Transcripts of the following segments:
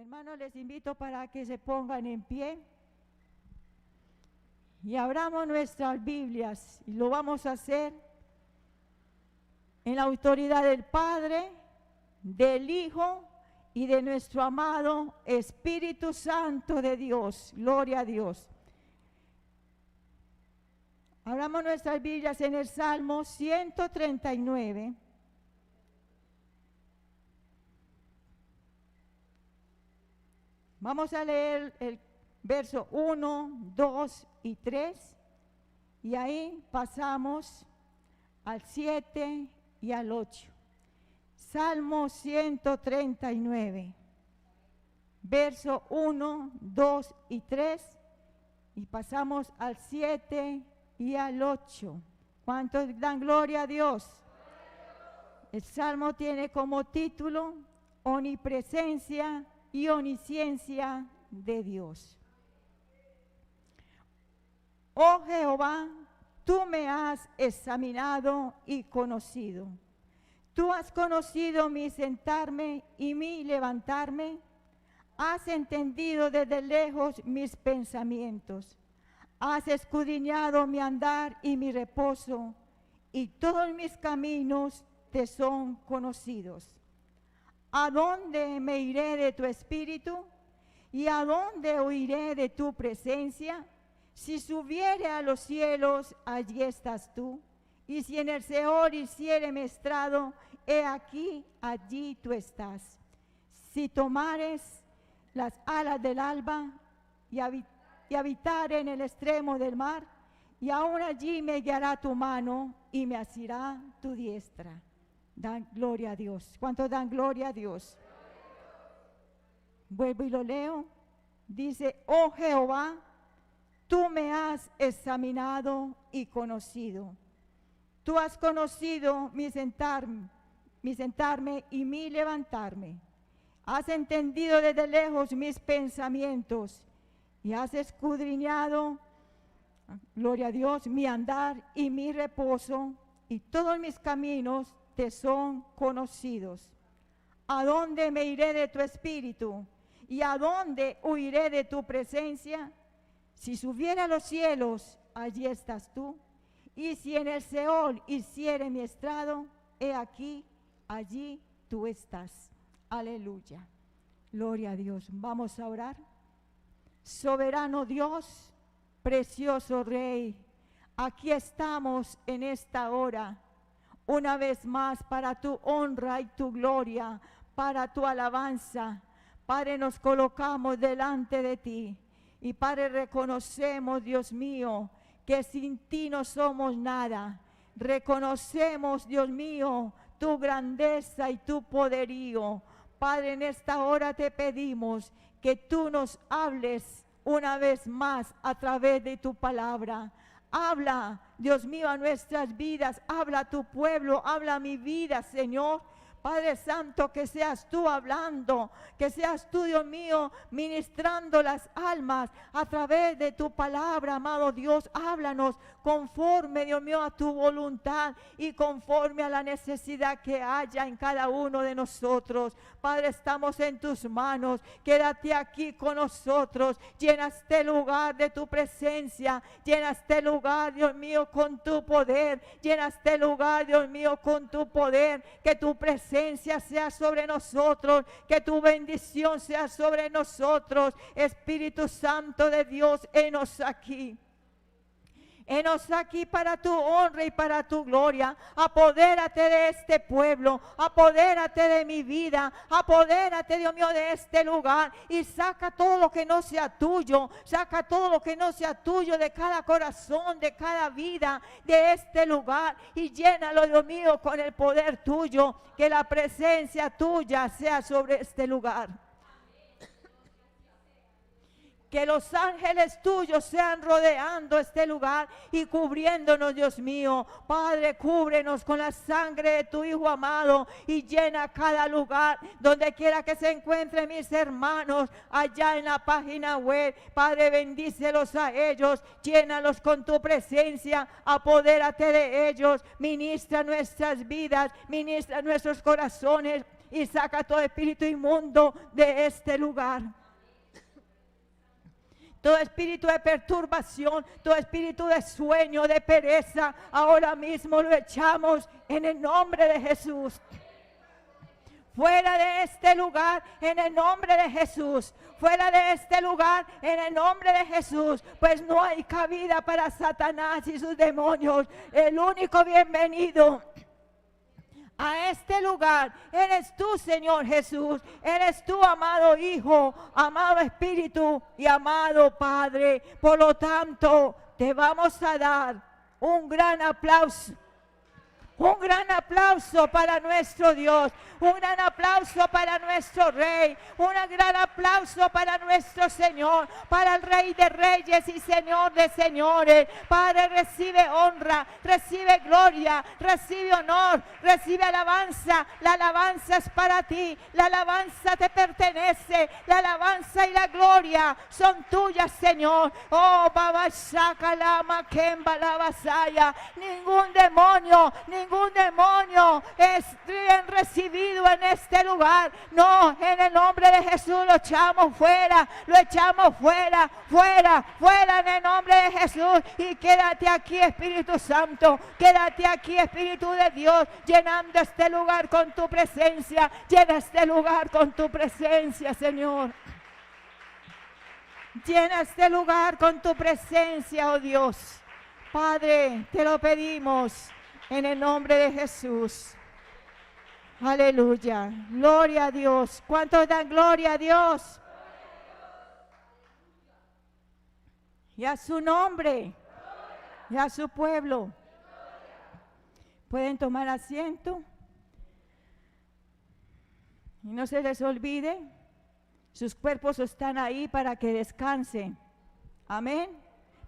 Hermanos, les invito para que se pongan en pie y abramos nuestras Biblias, y lo vamos a hacer en la autoridad del Padre, del Hijo y de nuestro amado Espíritu Santo de Dios. Gloria a Dios. Abramos nuestras Biblias en el Salmo 139. Vamos a leer el verso 1, 2 y 3, y ahí pasamos al 7 y al 8. Salmo 139, verso 1, 2 y 3, y pasamos al 7 y al 8. ¿Cuántos dan gloria a Dios? El Salmo tiene como título Omnipresencia y Omnisciencia de Dios. Oh Jehová, tú me has examinado y conocido. Tú has conocido mi sentarme y mi levantarme. Has entendido desde lejos mis pensamientos. Has escudriñado mi andar y mi reposo, y todos mis caminos te son conocidos. ¿A dónde me iré de tu espíritu? ¿Y a dónde huiré de tu presencia? Si subiere a los cielos, allí estás tú. Y si en el Seol hiciere mi estrado, he aquí, allí tú estás. Si tomares las alas del alba y habitare en el extremo del mar, y aún allí me guiará tu mano y me asirá tu diestra. Dan gloria a Dios. ¿Cuántos dan gloria a Dios? Vuelvo y lo leo. Dice, oh Jehová, tú me has examinado y conocido. Tú has conocido mi sentarme y mi levantarme. Has entendido desde lejos mis pensamientos y has escudriñado, gloria a Dios, mi andar y mi reposo, y todos mis caminos te son conocidos. ¿A dónde me iré de tu espíritu? ¿Y a dónde huiré de tu presencia? Si subiera a los cielos, allí estás tú. Y si en el Seol hiciere mi estrado, he aquí, allí tú estás. Aleluya. Gloria a Dios. Vamos a orar. Soberano Dios, precioso Rey, aquí estamos en esta hora, una vez más para tu honra y tu gloria, para tu alabanza. Padre, nos colocamos delante de ti y Padre, reconocemos, Dios mío, que sin ti no somos nada. Reconocemos, Dios mío, tu grandeza y tu poderío. Padre, en esta hora te pedimos que tú nos hables una vez más a través de tu palabra. Habla, Dios mío, a nuestras vidas, habla a tu pueblo, habla a mi vida, Señor. Padre Santo, que seas tú hablando, que seas tú, Dios mío, ministrando las almas a través de tu palabra, amado Dios. Háblanos conforme, Dios mío, a tu voluntad y conforme a la necesidad que haya en cada uno de nosotros. Padre, estamos en tus manos. Quédate aquí con nosotros. Llena este lugar de tu presencia. Llena este lugar, Dios mío, con tu poder. Llena este lugar, Dios mío, con tu poder. Que tu presencia sea sobre nosotros. Que tu bendición sea sobre nosotros. Espíritu Santo de Dios, henos aquí. Henos aquí para tu honra y para tu gloria. Apodérate de este pueblo, apodérate de mi vida, apodérate, Dios mío, de este lugar y saca todo lo que no sea tuyo, saca todo lo que no sea tuyo de cada corazón, de cada vida, de este lugar, y llénalo, Dios mío, con el poder tuyo, que la presencia tuya sea sobre este lugar. Que los ángeles tuyos sean rodeando este lugar y cubriéndonos, Dios mío. Padre, cúbrenos con la sangre de tu Hijo amado y llena cada lugar, donde quiera que se encuentren mis hermanos, allá en la página web. Padre, bendícelos a ellos, llénalos con tu presencia, apodérate de ellos, ministra nuestras vidas, ministra nuestros corazones. y saca todo espíritu inmundo de este lugar. Todo espíritu de perturbación, todo espíritu de sueño, de pereza, ahora mismo lo echamos en el nombre de Jesús. Fuera de este lugar, en el nombre de Jesús. Fuera de este lugar, en el nombre de Jesús. Pues no hay cabida para Satanás y sus demonios. El único bienvenido a este lugar eres tú, Señor Jesús. Eres tú, amado Hijo, amado Espíritu y amado Padre. Por lo tanto, te vamos a dar un gran aplauso. Un gran aplauso para nuestro Dios, un gran aplauso para nuestro Rey, un gran aplauso para nuestro Señor, para el Rey de Reyes y Señor de Señores. Padre, recibe honra, recibe gloria, recibe honor, recibe alabanza. La alabanza es para ti, la alabanza te pertenece, la alabanza y la gloria son tuyas, Señor. Oh, Baba Shakalama Kemba la Basaya, ningún demonio es bien recibido en este lugar. No, en el nombre de Jesús lo echamos fuera, fuera en el nombre de Jesús. Y quédate aquí, Espíritu Santo, quédate aquí, Espíritu de Dios, llenando este lugar con tu presencia. Llena este lugar con tu presencia, Señor. Llena este lugar con tu presencia, oh Dios. Padre, te lo pedimos en el nombre de Jesús. Aleluya. Gloria a Dios. ¿Cuántos dan gloria a Dios? Y a su nombre. Y a su pueblo. Pueden tomar asiento. Y no se les olvide, sus cuerpos están ahí para que descansen. Amén.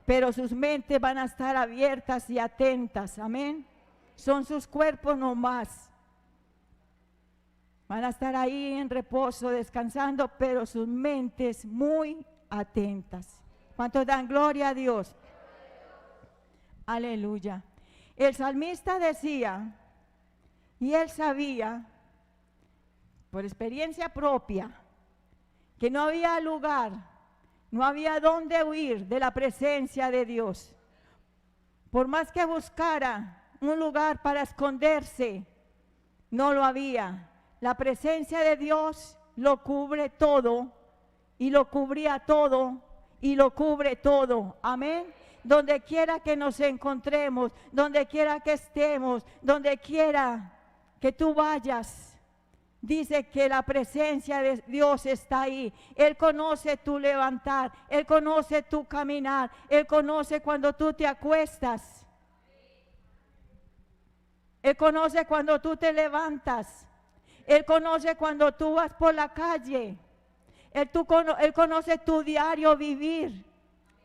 Pero sus mentes van a estar abiertas y atentas. Amén. Son sus cuerpos nomás. Van a estar ahí en reposo, descansando, pero sus mentes muy atentas. ¿Cuántos dan gloria a Dios? Aleluya. El salmista decía, y él sabía, por experiencia propia, que no había lugar, no había dónde huir de la presencia de Dios. Por más que buscara un lugar para esconderse, no lo había. La presencia de Dios lo cubre todo, y lo cubría todo, y lo cubre todo. Amén. Donde quiera que nos encontremos, donde quiera que estemos, donde quiera que tú vayas, dice que la presencia de Dios está ahí. Él conoce tu levantar, Él conoce tu caminar, Él conoce cuando tú te acuestas. Él conoce cuando tú te levantas. Él conoce cuando tú vas por la calle. Él conoce tu diario vivir.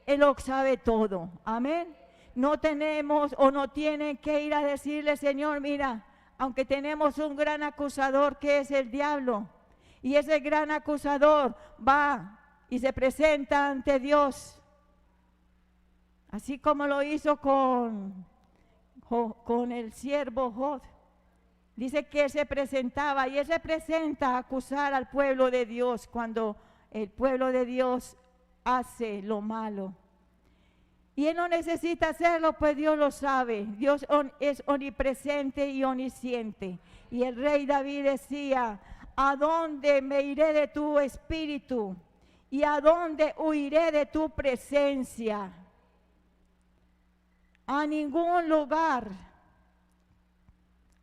Él lo sabe todo. Amén. No tenemos o no tienen que ir a decirle, Señor, mira, aunque tenemos un gran acusador que es el diablo, y ese gran acusador va y se presenta ante Dios, así como lo hizo con el siervo Job. Dice que él se presentaba, y él se presenta a acusar al pueblo de Dios cuando el pueblo de Dios hace lo malo. Y él no necesita hacerlo, pues Dios lo sabe. Dios es omnipresente y omnisciente. Y el rey David decía, ¿a dónde me iré de tu espíritu? ¿Y a dónde huiré de tu presencia? A ningún lugar,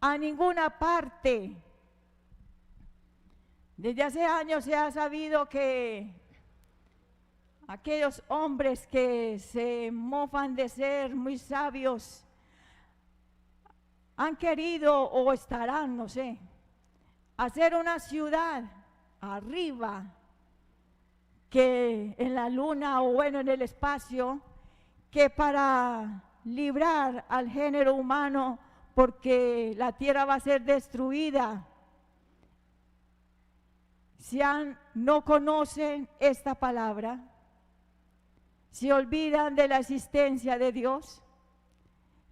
a ninguna parte. Desde hace años se ha sabido que aquellos hombres que se mofan de ser muy sabios han querido o estarán, no sé, hacer una ciudad arriba que en la luna o bueno en el espacio, que para librar al género humano, porque la tierra va a ser destruida. Si no conocen esta palabra, se olvidan de la existencia de Dios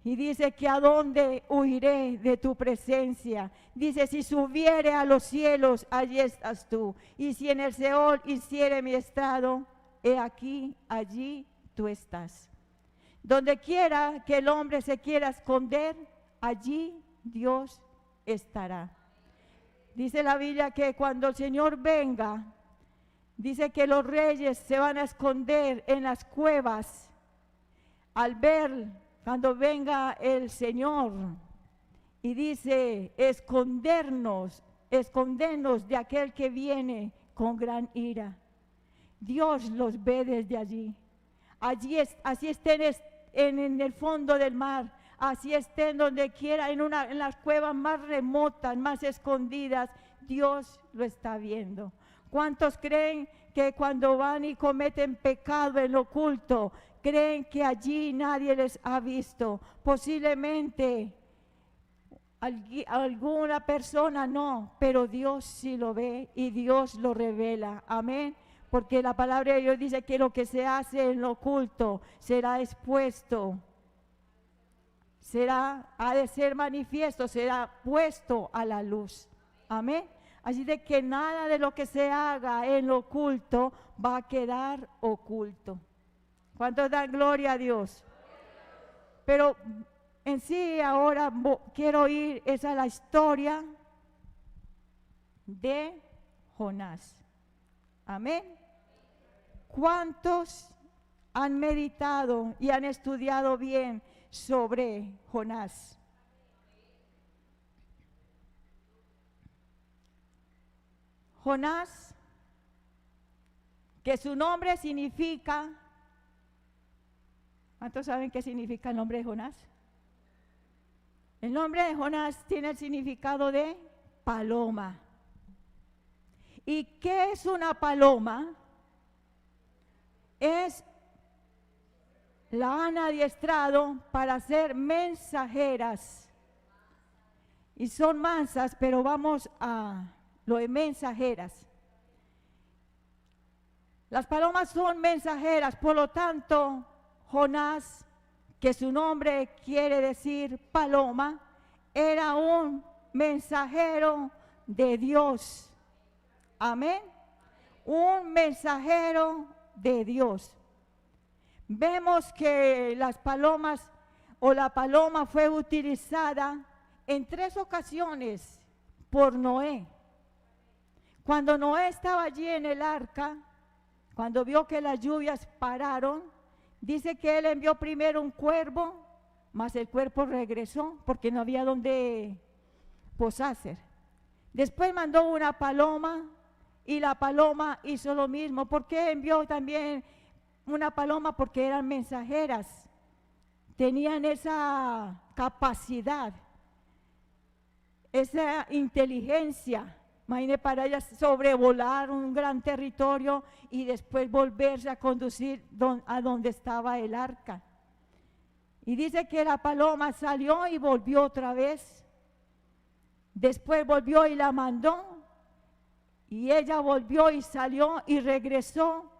Y dice que a dónde huiré de tu presencia. Dice, si subiere a los cielos, allí estás tú. Y si en el Seol hiciere mi estado, he aquí, allí tú estás. Donde quiera que el hombre se quiera esconder, allí Dios estará. Dice la Biblia que cuando el Señor venga, dice que los reyes se van a esconder en las cuevas al ver cuando venga el Señor. Y dice, escondernos de aquel que viene con gran ira. Dios los ve desde allí. Así estén en el fondo del mar, así estén donde quiera, en las cuevas más remotas, más escondidas, Dios lo está viendo. ¿Cuántos creen que cuando van y cometen pecado en lo oculto, creen que allí nadie les ha visto? Posiblemente alguna persona no, pero Dios sí lo ve y Dios lo revela. Amén. Porque la palabra de Dios dice que lo que se hace en lo oculto será expuesto, ha de ser manifiesto, será puesto a la luz. Amén. Así de que nada de lo que se haga en lo oculto va a quedar oculto. ¿Cuántos dan gloria a Dios? Pero en sí ahora quiero ir, esa es la historia de Jonás. Amén. ¿Cuántos han meditado y han estudiado bien sobre Jonás? Jonás, que su nombre significa, ¿cuántos saben qué significa el nombre de Jonás? El nombre de Jonás tiene el significado de paloma. ¿Y qué es una paloma? Es la han adiestrado para ser mensajeras. Y son mansas, pero vamos a lo de mensajeras. Las palomas son mensajeras, por lo tanto, Jonás, que su nombre quiere decir paloma, era un mensajero de Dios. Amén. Un mensajero de Dios. Vemos que las palomas o la paloma fue utilizada en 3 ocasiones por Noé. Cuando Noé estaba allí en el arca, cuando vio que las lluvias pararon, dice que él envió primero un cuervo, mas el cuervo regresó porque no había donde posarse. Después mandó una paloma y la paloma hizo lo mismo. ¿Por qué envió también una paloma? Porque eran mensajeras, tenían esa capacidad, esa inteligencia. Imagínense, para ellas sobrevolar un gran territorio y después volverse a conducir a donde estaba el arca. Y dice que la paloma salió y volvió otra vez. Después volvió y la mandó. Y ella volvió y salió y regresó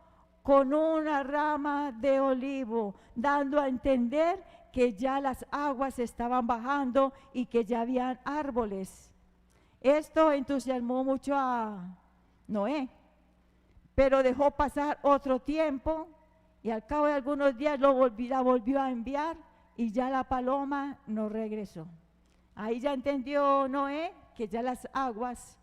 con una rama de olivo, dando a entender que ya las aguas estaban bajando y que ya habían árboles. Esto entusiasmó mucho a Noé, pero dejó pasar otro tiempo y al cabo de algunos días la volvió a enviar y ya la paloma no regresó. Ahí ya entendió Noé que ya las aguas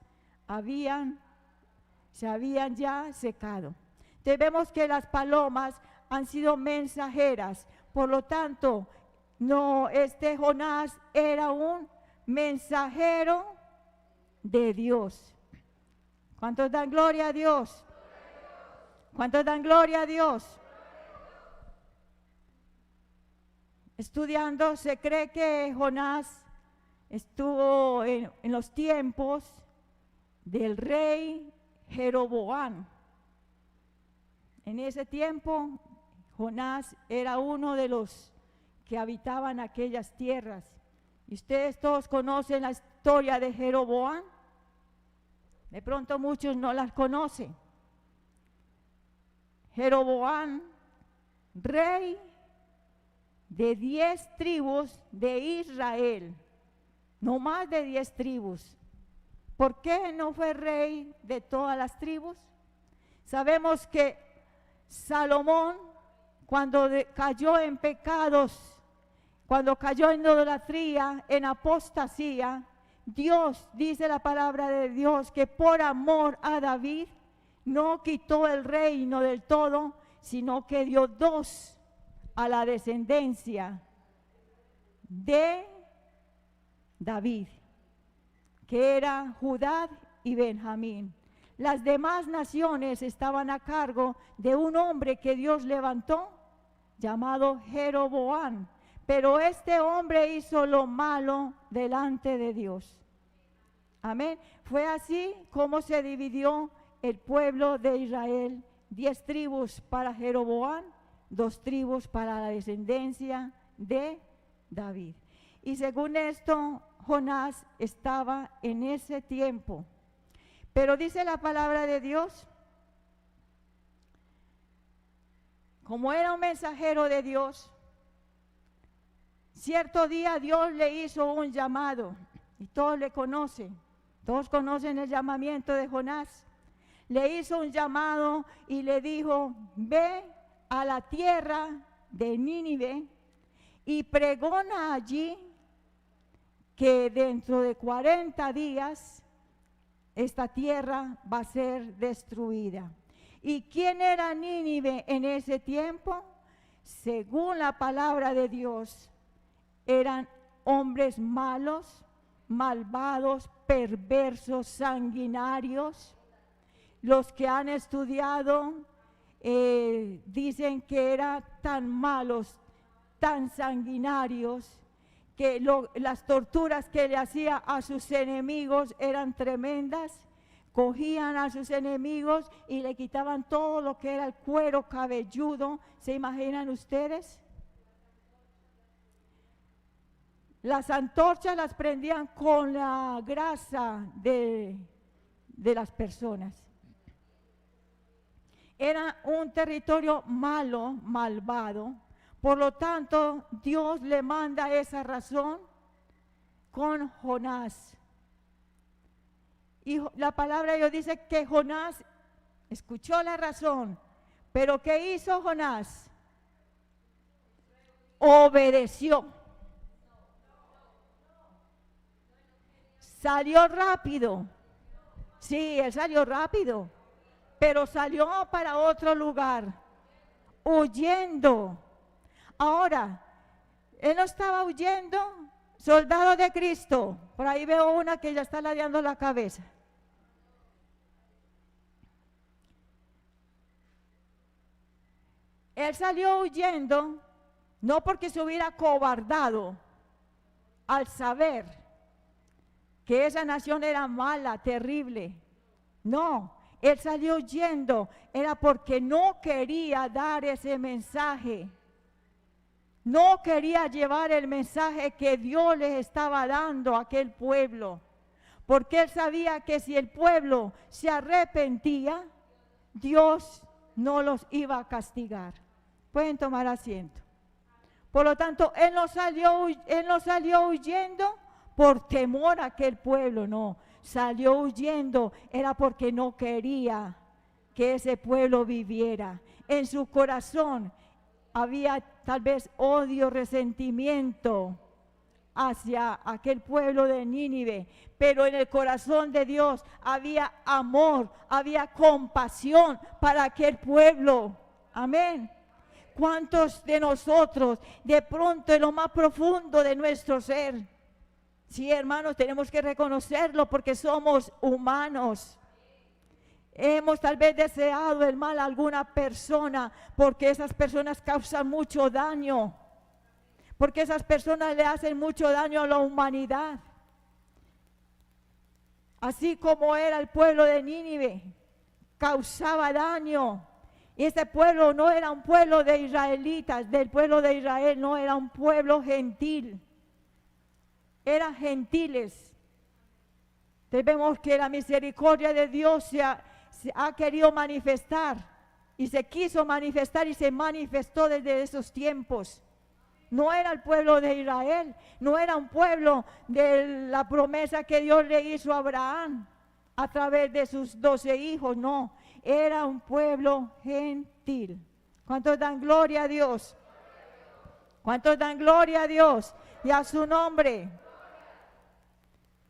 se habían ya secado. Entonces vemos que las palomas han sido mensajeras, por lo tanto, Jonás era un mensajero de Dios. ¿Cuántos dan gloria a Dios? ¿Cuántos dan gloria a Dios? Estudiando, se cree que Jonás estuvo en los tiempos del rey Jeroboam. En ese tiempo, Jonás era uno de los que habitaban aquellas tierras. Y ustedes todos conocen la historia de Jeroboam. De pronto muchos no las conocen. Jeroboam, rey de 10 tribus de Israel, no más de 10 tribus. ¿Por qué no fue rey de todas las tribus? Sabemos que Salomón, cuando cayó en pecados, cuando cayó en idolatría, en apostasía, Dios, dice la palabra de Dios, que por amor a David no quitó el reino del todo, sino que dio 2 a la descendencia de David, que era Judá y Benjamín. Las demás naciones estaban a cargo de un hombre que Dios levantó, llamado Jeroboam, pero este hombre hizo lo malo delante de Dios. Amén. Fue así como se dividió el pueblo de Israel: 10 tribus para Jeroboam, 2 tribus para la descendencia de David. Y según esto, Jonás estaba en ese tiempo. Pero dice la palabra de Dios, como era un mensajero de Dios, cierto día Dios le hizo un llamado, y todos le conocen, todos conocen el llamamiento de Jonás. Le hizo un llamado y le dijo: ve a la tierra de Nínive y pregona allí que dentro de 40 días esta tierra va a ser destruida. ¿Y quién era Nínive en ese tiempo? Según la palabra de Dios, eran hombres malos, malvados, perversos, sanguinarios. Los que han estudiado dicen que eran tan malos, tan sanguinarios, que las torturas que le hacía a sus enemigos eran tremendas. Cogían a sus enemigos y le quitaban todo lo que era el cuero cabelludo. ¿Se imaginan ustedes? Las antorchas las prendían con la grasa de las personas. Era un territorio malo, malvado. Por lo tanto, Dios le manda esa razón con Jonás. Y la palabra de Dios dice que Jonás escuchó la razón, pero ¿qué hizo Jonás? Obedeció. Salió rápido. Sí, él salió rápido, pero salió para otro lugar, huyendo. Ahora, él no estaba huyendo, soldado de Cristo. Por ahí veo una que ya está ladeando la cabeza. Él salió huyendo, no porque se hubiera cobardado al saber que esa nación era mala, terrible. No, él salió huyendo, era porque no quería dar ese mensaje. No quería llevar el mensaje que Dios les estaba dando a aquel pueblo, porque él sabía que si el pueblo se arrepentía, Dios no los iba a castigar. Pueden tomar asiento. Por lo tanto, él no salió huyendo por temor a aquel pueblo, no. Salió huyendo, era porque no quería que ese pueblo viviera. En su corazón había tal vez odio, resentimiento hacia aquel pueblo de Nínive, pero en el corazón de Dios había amor, había compasión para aquel pueblo. Amén. ¿Cuántos de nosotros de pronto en lo más profundo de nuestro ser? Sí, hermanos, tenemos que reconocerlo porque somos humanos. Hemos tal vez deseado el mal a alguna persona porque esas personas causan mucho daño, porque esas personas le hacen mucho daño a la humanidad. Así como era el pueblo de Nínive, causaba daño. Y ese pueblo no era un pueblo de israelitas, del pueblo de Israel, no era un pueblo gentil. Eran gentiles. Entonces vemos que la misericordia de Dios se ha querido manifestar y se quiso manifestar y se manifestó desde esos tiempos. no era el pueblo de Israel, no era un pueblo de la promesa que Dios le hizo a Abraham a través de sus 12 hijos, no, era un pueblo gentil. ¿Cuántos dan gloria a Dios? ¿Cuántos dan gloria a Dios y a su nombre?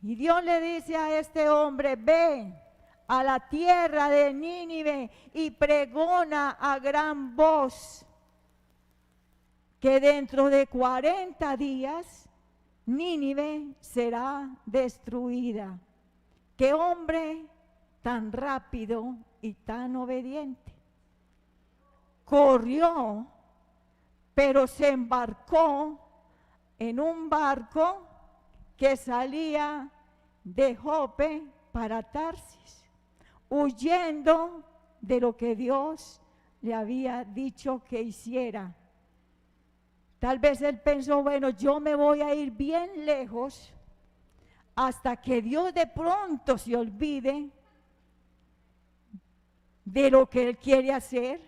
Y Dios le dice a este hombre, ve a la tierra de Nínive y pregona a gran voz que dentro de 40 días Nínive será destruida. Qué hombre tan rápido y tan obediente. Corrió, pero se embarcó en un barco que salía de Jope para Tarsis, huyendo de lo que Dios le había dicho que hiciera. Tal vez él pensó, bueno, yo me voy a ir bien lejos hasta que Dios de pronto se olvide de lo que él quiere hacer,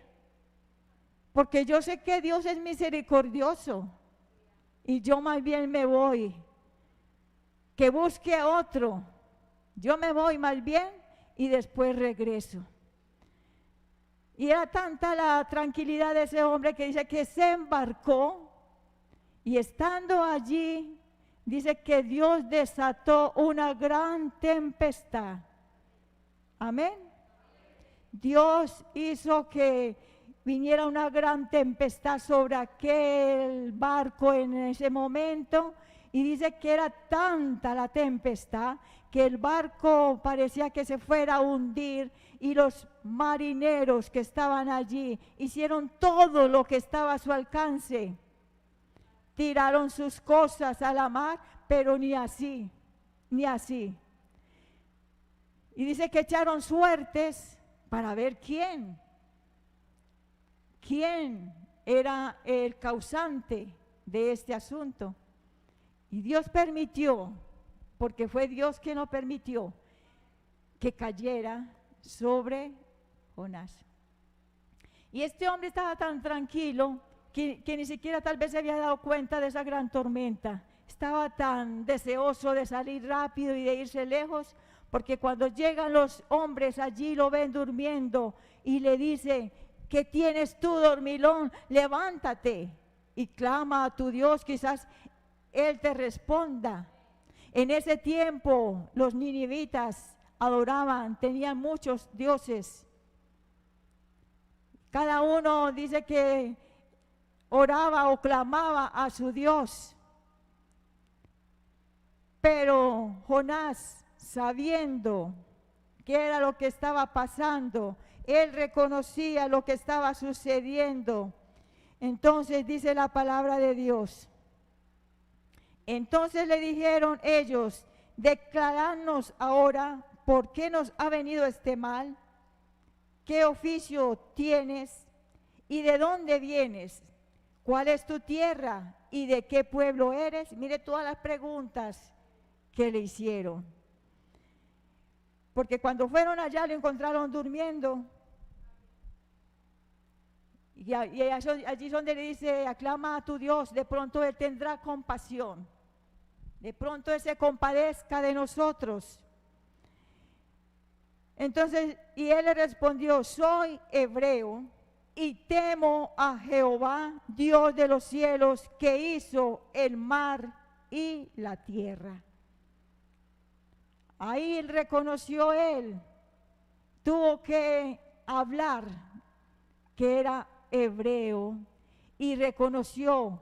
porque yo sé que Dios es misericordioso y yo más bien me voy, que busque a otro, yo me voy más bien y después regreso. Y era tanta la tranquilidad de ese hombre que dice que se embarcó y estando allí, dice que Dios desató una gran tempestad. Amén. Dios hizo que viniera una gran tempestad sobre aquel barco en ese momento y dice que era tanta la tempestad que el barco parecía que se fuera a hundir y los marineros que estaban allí hicieron todo lo que estaba a su alcance. Tiraron sus cosas a la mar, pero ni así, ni así. Y dice que echaron suertes para ver quién era el causante de este asunto. Y Dios permitió, porque fue Dios quien lo permitió, que cayera sobre Jonás. Y este hombre estaba tan tranquilo que ni siquiera tal vez se había dado cuenta de esa gran tormenta. Estaba tan deseoso de salir rápido y de irse lejos, porque cuando llegan los hombres allí lo ven durmiendo y le dice, ¿qué tienes tú, dormilón? Levántate y clama a tu Dios, quizás Él te responda. En ese tiempo los ninivitas adoraban, tenían muchos dioses. Cada uno dice que oraba o clamaba a su Dios. Pero Jonás, sabiendo qué era lo que estaba pasando, él reconocía lo que estaba sucediendo. Entonces dice la palabra de Dios. Entonces le dijeron ellos, declaradnos ahora por qué nos ha venido este mal, qué oficio tienes y de dónde vienes, cuál es tu tierra y de qué pueblo eres. Mire todas las preguntas que le hicieron. Porque cuando fueron allá lo encontraron durmiendo. Y allí es donde le dice, aclama a tu Dios, de pronto Él tendrá compasión. De pronto Él se compadezca de nosotros. Entonces, y él le respondió, soy hebreo y temo a Jehová, Dios de los cielos, que hizo el mar y la tierra. Ahí reconoció él, tuvo que hablar que era hebreo y reconoció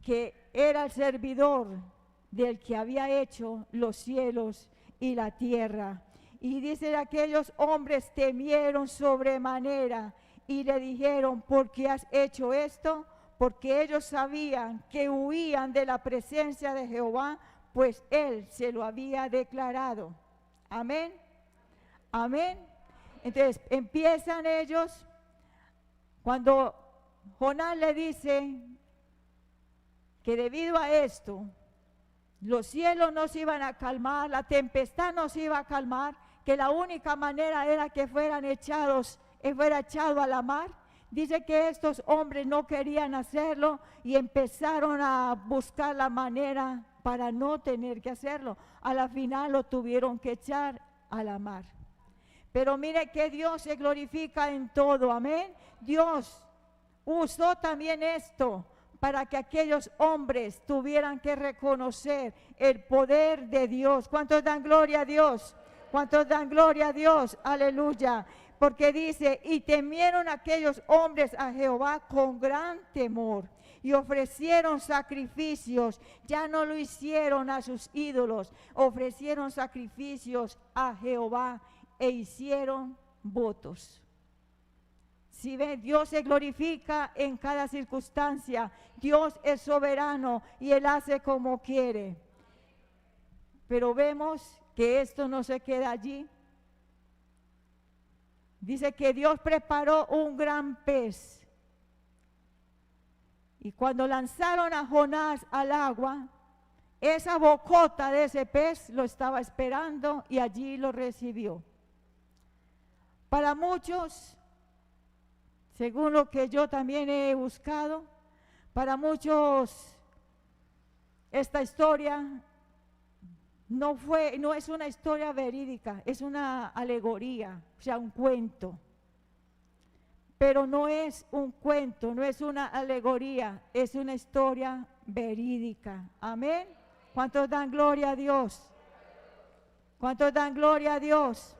que era el servidor del que había hecho los cielos y la tierra. Y dice, aquellos hombres temieron sobremanera y le dijeron, ¿por qué has hecho esto? Porque ellos sabían que huían de la presencia de Jehová, pues Él se lo había declarado. Amén. Amén. Entonces empiezan ellos, cuando Jonás le dice que debido a esto, los cielos no se iban a calmar, la tempestad no se iba a calmar, que la única manera era que fuera echado a la mar. Dice que estos hombres no querían hacerlo y empezaron a buscar la manera para no tener que hacerlo. A la final lo tuvieron que echar a la mar. Pero mire que Dios se glorifica en todo, amén. Dios usó también esto para que aquellos hombres tuvieran que reconocer el poder de Dios. ¿Cuántos dan gloria a Dios? ¿Cuántos dan gloria a Dios? Aleluya. Porque dice, y temieron aquellos hombres a Jehová con gran temor y ofrecieron sacrificios. Ya no lo hicieron a sus ídolos, ofrecieron sacrificios a Jehová e hicieron votos. Si ven, Dios se glorifica en cada circunstancia. Dios es soberano y Él hace como quiere. Pero vemos que esto no se queda allí. Dice que Dios preparó un gran pez. Y cuando lanzaron a Jonás al agua, esa bocota de ese pez lo estaba esperando y allí lo recibió. Para muchos, según lo que yo también he buscado, para muchos esta historia no es una historia verídica, es una alegoría, o sea, un cuento. Pero no es un cuento, no es una alegoría, es una historia verídica. Amén. ¿Cuántos dan gloria a Dios? ¿Cuántos dan gloria a Dios?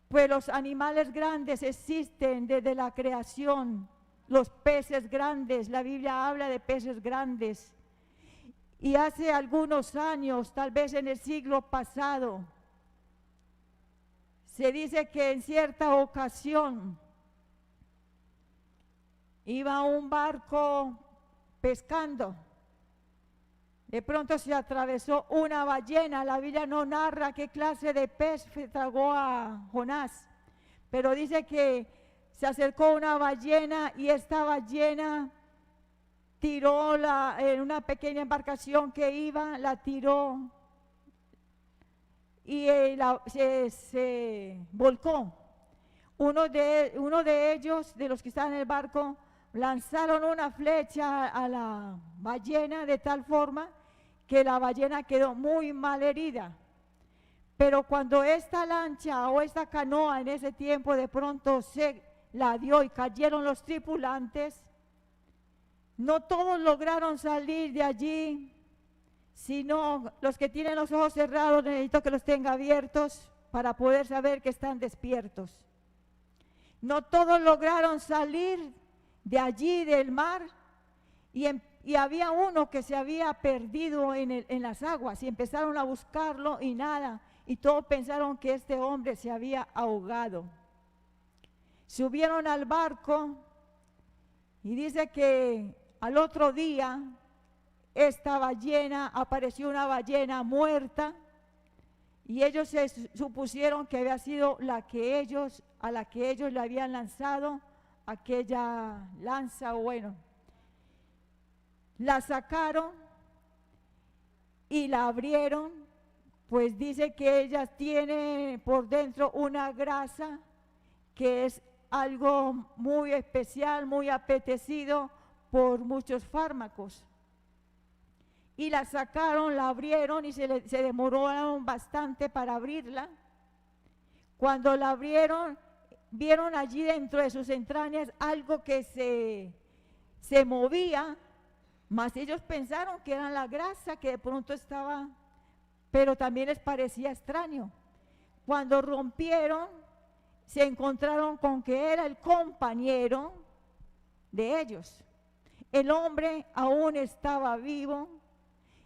Pues los animales grandes existen desde la creación, los peces grandes, la Biblia habla de peces grandes. Y hace algunos años, tal vez en el siglo pasado, se dice que en cierta ocasión iba un barco pescando. De pronto se atravesó una ballena. La Biblia no narra qué clase de pez tragó a Jonás, pero dice que se acercó una ballena y esta ballena tiró en una pequeña embarcación que iba, la tiró y se volcó. Uno de ellos, de los que estaban en el barco, lanzaron una flecha a la ballena de tal forma que la ballena quedó muy mal herida. Pero cuando esta lancha o esta canoa en ese tiempo de pronto se la dio y cayeron los tripulantes, no todos lograron salir de allí, sino los que tienen los ojos cerrados necesito que los tenga abiertos para poder saber que están despiertos. No todos lograron salir de allí del mar y había uno que se había perdido en las aguas y empezaron a buscarlo y nada, y todos pensaron que este hombre se había ahogado. Subieron al barco y dice que al otro día esta ballena, apareció una ballena muerta y ellos se supusieron que había sido a la que ellos le habían lanzado aquella lanza, o bueno, la sacaron y la abrieron, pues dice que ella tiene por dentro una grasa que es algo muy especial, muy apetecido por muchos fármacos. Y la sacaron, la abrieron y se demoraron bastante para abrirla. Cuando la abrieron, vieron allí dentro de sus entrañas algo que se movía, mas ellos pensaron que era la grasa que de pronto estaba, pero también les parecía extraño. Cuando rompieron, se encontraron con que era el compañero de ellos. El hombre aún estaba vivo.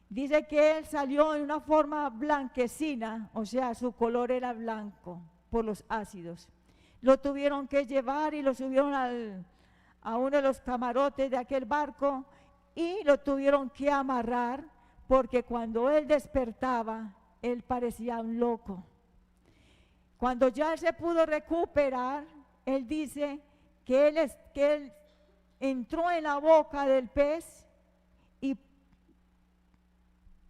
Dice que él salió en una forma blanquecina, o sea, su color era blanco por los ácidos. Lo tuvieron que llevar y lo subieron a uno de los camarotes de aquel barco y lo tuvieron que amarrar porque cuando él despertaba, él parecía un loco. Cuando ya él se pudo recuperar, él dice que él entró en la boca del pez y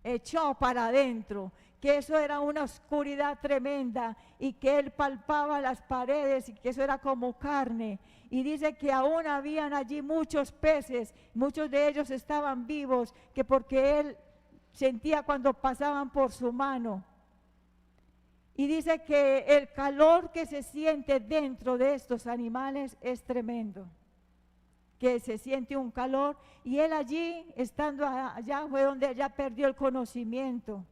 echó para adentro, que eso era una oscuridad tremenda y que él palpaba las paredes y que eso era como carne. Y dice que aún habían allí muchos peces, muchos de ellos estaban vivos, que porque él sentía cuando pasaban por su mano. Y dice que el calor que se siente dentro de estos animales es tremendo, que se siente un calor, y él allí, estando allá, fue donde ya perdió el conocimiento.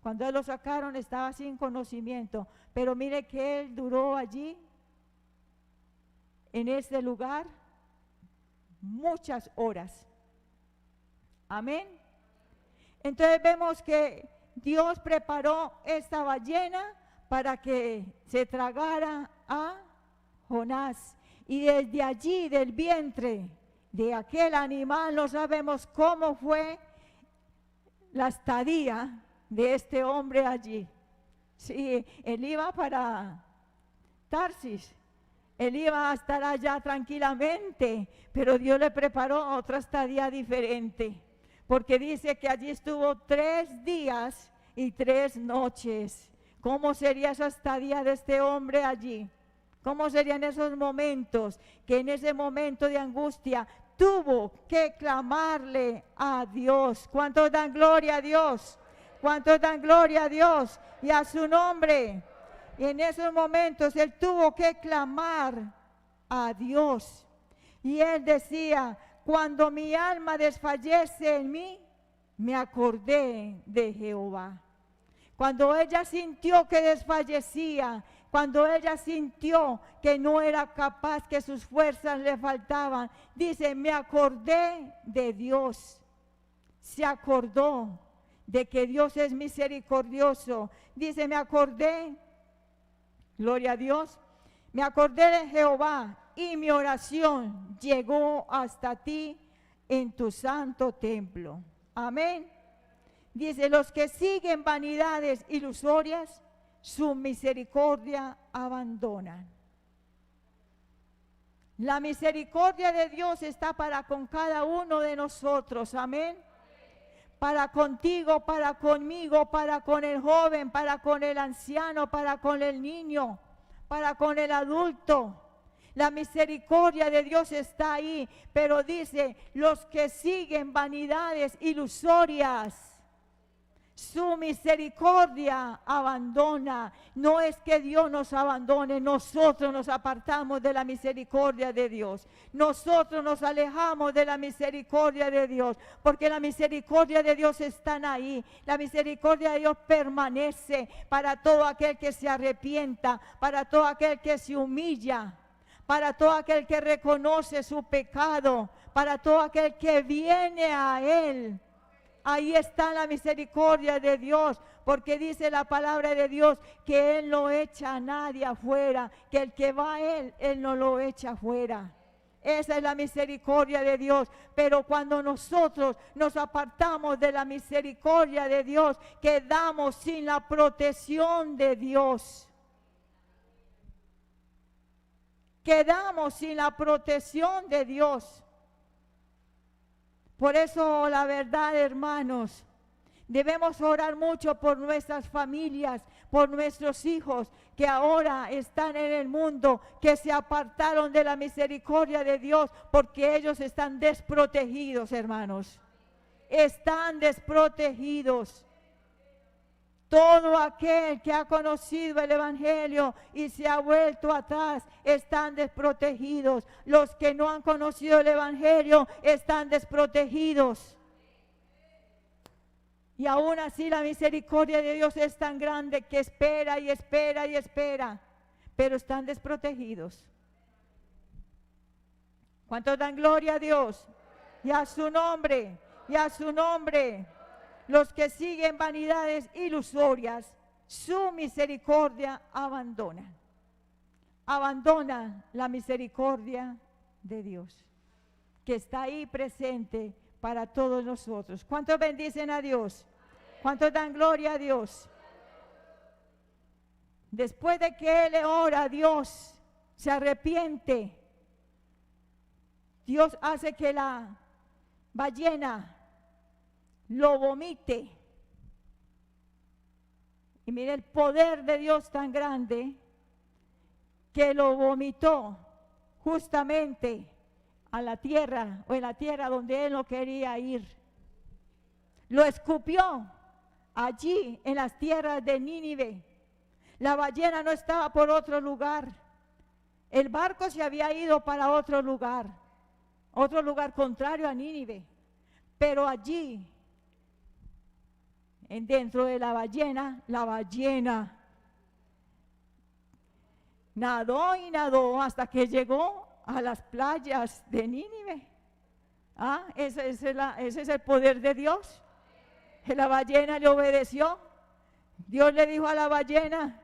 Cuando él lo sacaron estaba sin conocimiento, pero mire que él duró allí, en ese lugar, muchas horas. Amén. Entonces vemos que Dios preparó esta ballena para que se tragara a Jonás. Y desde allí, del vientre de aquel animal, no sabemos cómo fue la estadía de este hombre allí. Sí, él iba para Tarsis, él iba a estar allá tranquilamente, pero Dios le preparó otra estadía diferente, porque dice que allí estuvo 3 días y 3 noches. ¿Cómo sería esa estadía de este hombre allí? ¿Cómo serían esos momentos? Que en ese momento de angustia tuvo que clamarle a Dios. ¿Cuántos dan gloria a Dios? ¿Cuántos dan gloria a Dios y a su nombre? Y en esos momentos él tuvo que clamar a Dios. Y él decía, cuando mi alma desfallece en mí, me acordé de Jehová. Cuando ella sintió que desfallecía, cuando ella sintió que no era capaz, que sus fuerzas le faltaban, dice, me acordé de Dios. Se acordó de que Dios es misericordioso. Dice, me acordé, gloria a Dios, me acordé de Jehová y mi oración llegó hasta ti en tu santo templo. Amén. Dice, los que siguen vanidades ilusorias, su misericordia abandonan. La misericordia de Dios está para con cada uno de nosotros, amén. Para contigo, para conmigo, para con el joven, para con el anciano, para con el niño, para con el adulto. La misericordia de Dios está ahí, pero dice, los que siguen vanidades ilusorias, su misericordia abandona. No es que Dios nos abandone, nosotros nos apartamos de la misericordia de Dios. Nosotros nos alejamos de la misericordia de Dios, porque la misericordia de Dios está ahí. La misericordia de Dios permanece para todo aquel que se arrepienta, para todo aquel que se humilla, para todo aquel que reconoce su pecado, para todo aquel que viene a Él. Ahí está la misericordia de Dios, porque dice la palabra de Dios que Él no echa a nadie afuera, que el que va a Él no lo echa afuera. Esa es la misericordia de Dios. Pero cuando nosotros nos apartamos de la misericordia de Dios, quedamos sin la protección de Dios. Quedamos sin la protección de Dios. Por eso, la verdad, hermanos, debemos orar mucho por nuestras familias, por nuestros hijos que ahora están en el mundo, que se apartaron de la misericordia de Dios, porque ellos están desprotegidos, hermanos. Están desprotegidos. Todo aquel que ha conocido el Evangelio y se ha vuelto atrás, están desprotegidos. Los que no han conocido el Evangelio están desprotegidos. Y aún así la misericordia de Dios es tan grande que espera y espera y espera, pero están desprotegidos. ¿Cuántos dan gloria a Dios? Y a su nombre, y a su nombre. Los que siguen vanidades ilusorias, su misericordia abandonan. Abandonan la misericordia de Dios, que está ahí presente para todos nosotros. ¿Cuántos bendicen a Dios? ¿Cuántos dan gloria a Dios? Después de que él ora a Dios, se arrepiente, Dios hace que la ballena lo vomite. Y mire el poder de Dios tan grande que lo vomitó justamente a la tierra, o en la tierra donde él no quería ir. Lo escupió allí en las tierras de Nínive. La ballena no estaba por otro lugar. El barco se había ido para otro lugar contrario a Nínive. Pero allí, dentro de la ballena nadó y nadó hasta que llegó a las playas de Nínive. Ese es el poder de Dios. La ballena le obedeció. Dios le dijo a la ballena: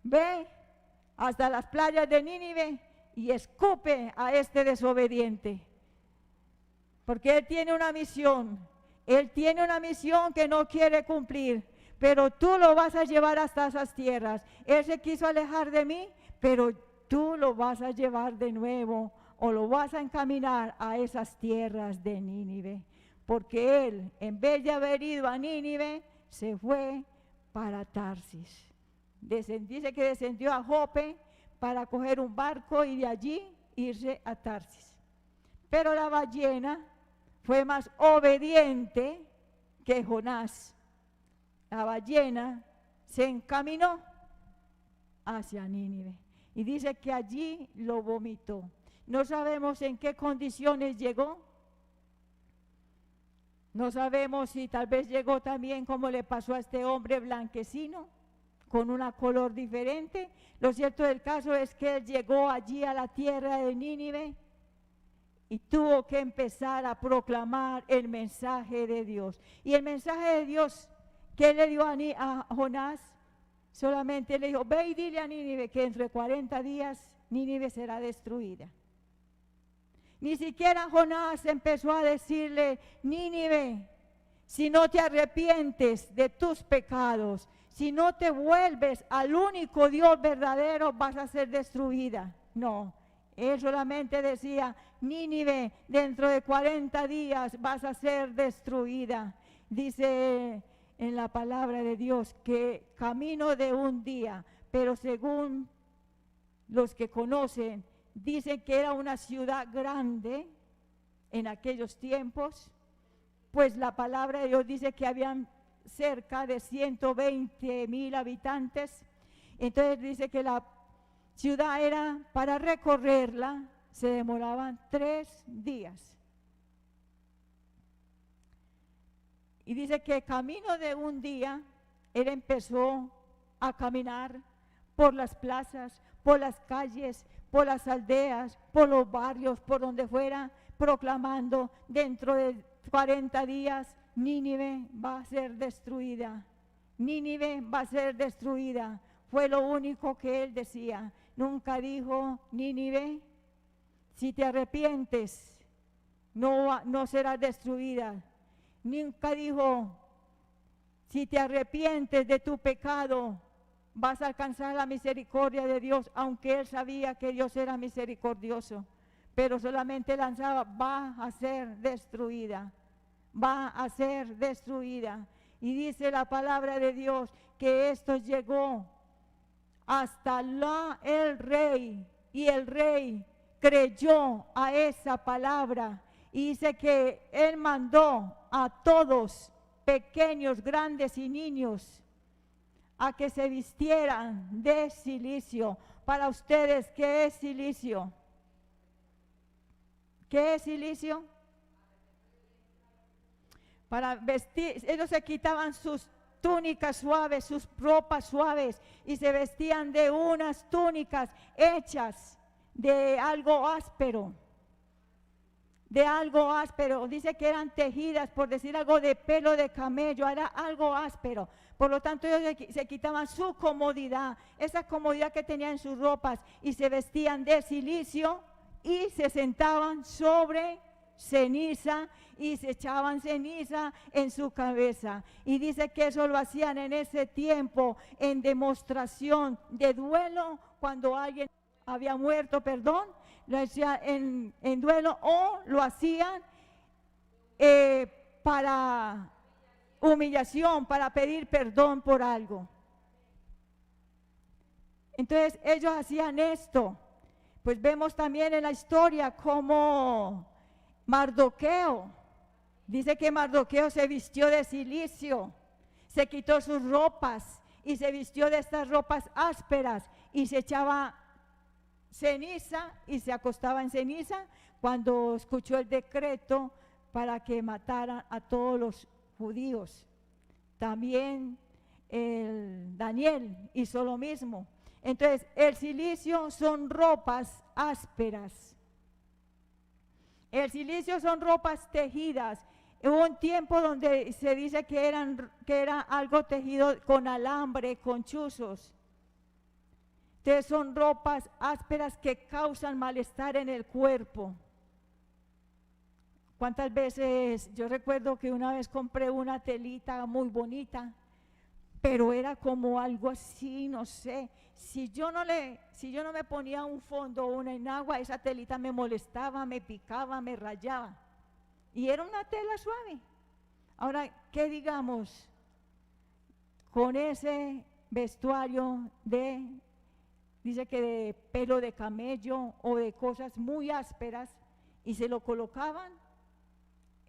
ve hasta las playas de Nínive y escupe a este desobediente. Porque Él tiene una misión. Él tiene una misión que no quiere cumplir, pero tú lo vas a llevar hasta esas tierras. Él se quiso alejar de mí, pero tú lo vas a llevar de nuevo, o lo vas a encaminar a esas tierras de Nínive. Porque él, en vez de haber ido a Nínive, se fue para Tarsis. Dice que descendió a Jope para coger un barco y de allí irse a Tarsis. Pero la ballena fue más obediente que Jonás. La ballena se encaminó hacia Nínive y dice que allí lo vomitó. No sabemos en qué condiciones llegó. No sabemos si tal vez llegó también como le pasó a este hombre blanquecino, con una color diferente. Lo cierto del caso es que él llegó allí a la tierra de Nínive y tuvo que empezar a proclamar el mensaje de Dios. Y el mensaje de Dios que le dio a Jonás, solamente le dijo: ve y dile a Nínive que dentro de 40 días Nínive será destruida. Ni siquiera Jonás empezó a decirle: Nínive, si no te arrepientes de tus pecados, si no te vuelves al único Dios verdadero, vas a ser destruida. No, él solamente decía: Nínive, dentro de 40 días vas a ser destruida. Dice en la palabra de Dios que camino de un día, pero según los que conocen, dicen que era una ciudad grande en aquellos tiempos, pues la palabra de Dios dice que habían cerca de 120,000 habitantes. Entonces dice que la ciudad era, para recorrerla, se demoraban 3 días. Y dice que camino de un día, él empezó a caminar por las plazas, por las calles, por las aldeas, por los barrios, por donde fuera, proclamando: dentro de 40 días Nínive va a ser destruida. Nínive va a ser destruida. Fue lo único que él decía. Nunca dijo: Nínive, si te arrepientes, no serás destruida. Nunca dijo: si te arrepientes de tu pecado, vas a alcanzar la misericordia de Dios, aunque él sabía que Dios era misericordioso, pero solamente lanzaba: va a ser destruida, va a ser destruida. Y dice la palabra de Dios que esto llegó hasta el rey, y el rey creyó a esa palabra, y dice que él mandó a todos, pequeños, grandes y niños, a que se vistieran de cilicio. Para ustedes, ¿qué es cilicio? ¿Qué es cilicio? Para vestir, ellos se quitaban sus túnicas suaves, sus ropas suaves, y se vestían de unas túnicas hechas de algo áspero. De algo áspero, dice que eran tejidas, por decir algo, de pelo de camello, era algo áspero. Por lo tanto, ellos se quitaban su comodidad, esa comodidad que tenían en sus ropas, y se vestían de cilicio y se sentaban sobre ceniza y se echaban ceniza en su cabeza. Y dice que eso lo hacían en ese tiempo en demostración de duelo cuando alguien había muerto, lo hacían en duelo, o lo hacían para humillación, para pedir perdón por algo. Entonces ellos hacían esto. Pues vemos también en la historia como Mardoqueo, dice que Mardoqueo se vistió de cilicio, se quitó sus ropas y se vistió de estas ropas ásperas y se echaba ceniza y se acostaba en ceniza cuando escuchó el decreto para que mataran a todos los judíos. También Daniel hizo lo mismo. Entonces, el cilicio son ropas ásperas. El cilicio son ropas tejidas. Hubo un tiempo donde se dice que era algo tejido con alambre, con chuzos. Entonces, son ropas ásperas que causan malestar en el cuerpo. ¿Cuántas veces? Yo recuerdo que una vez compré una telita muy bonita, pero era como algo así, no sé. Si yo no me ponía un fondo o una enagua, esa telita me molestaba, me picaba, me rayaba. Y era una tela suave. Ahora, ¿qué digamos con ese vestuario dice que de pelo de camello o de cosas muy ásperas, y se lo colocaban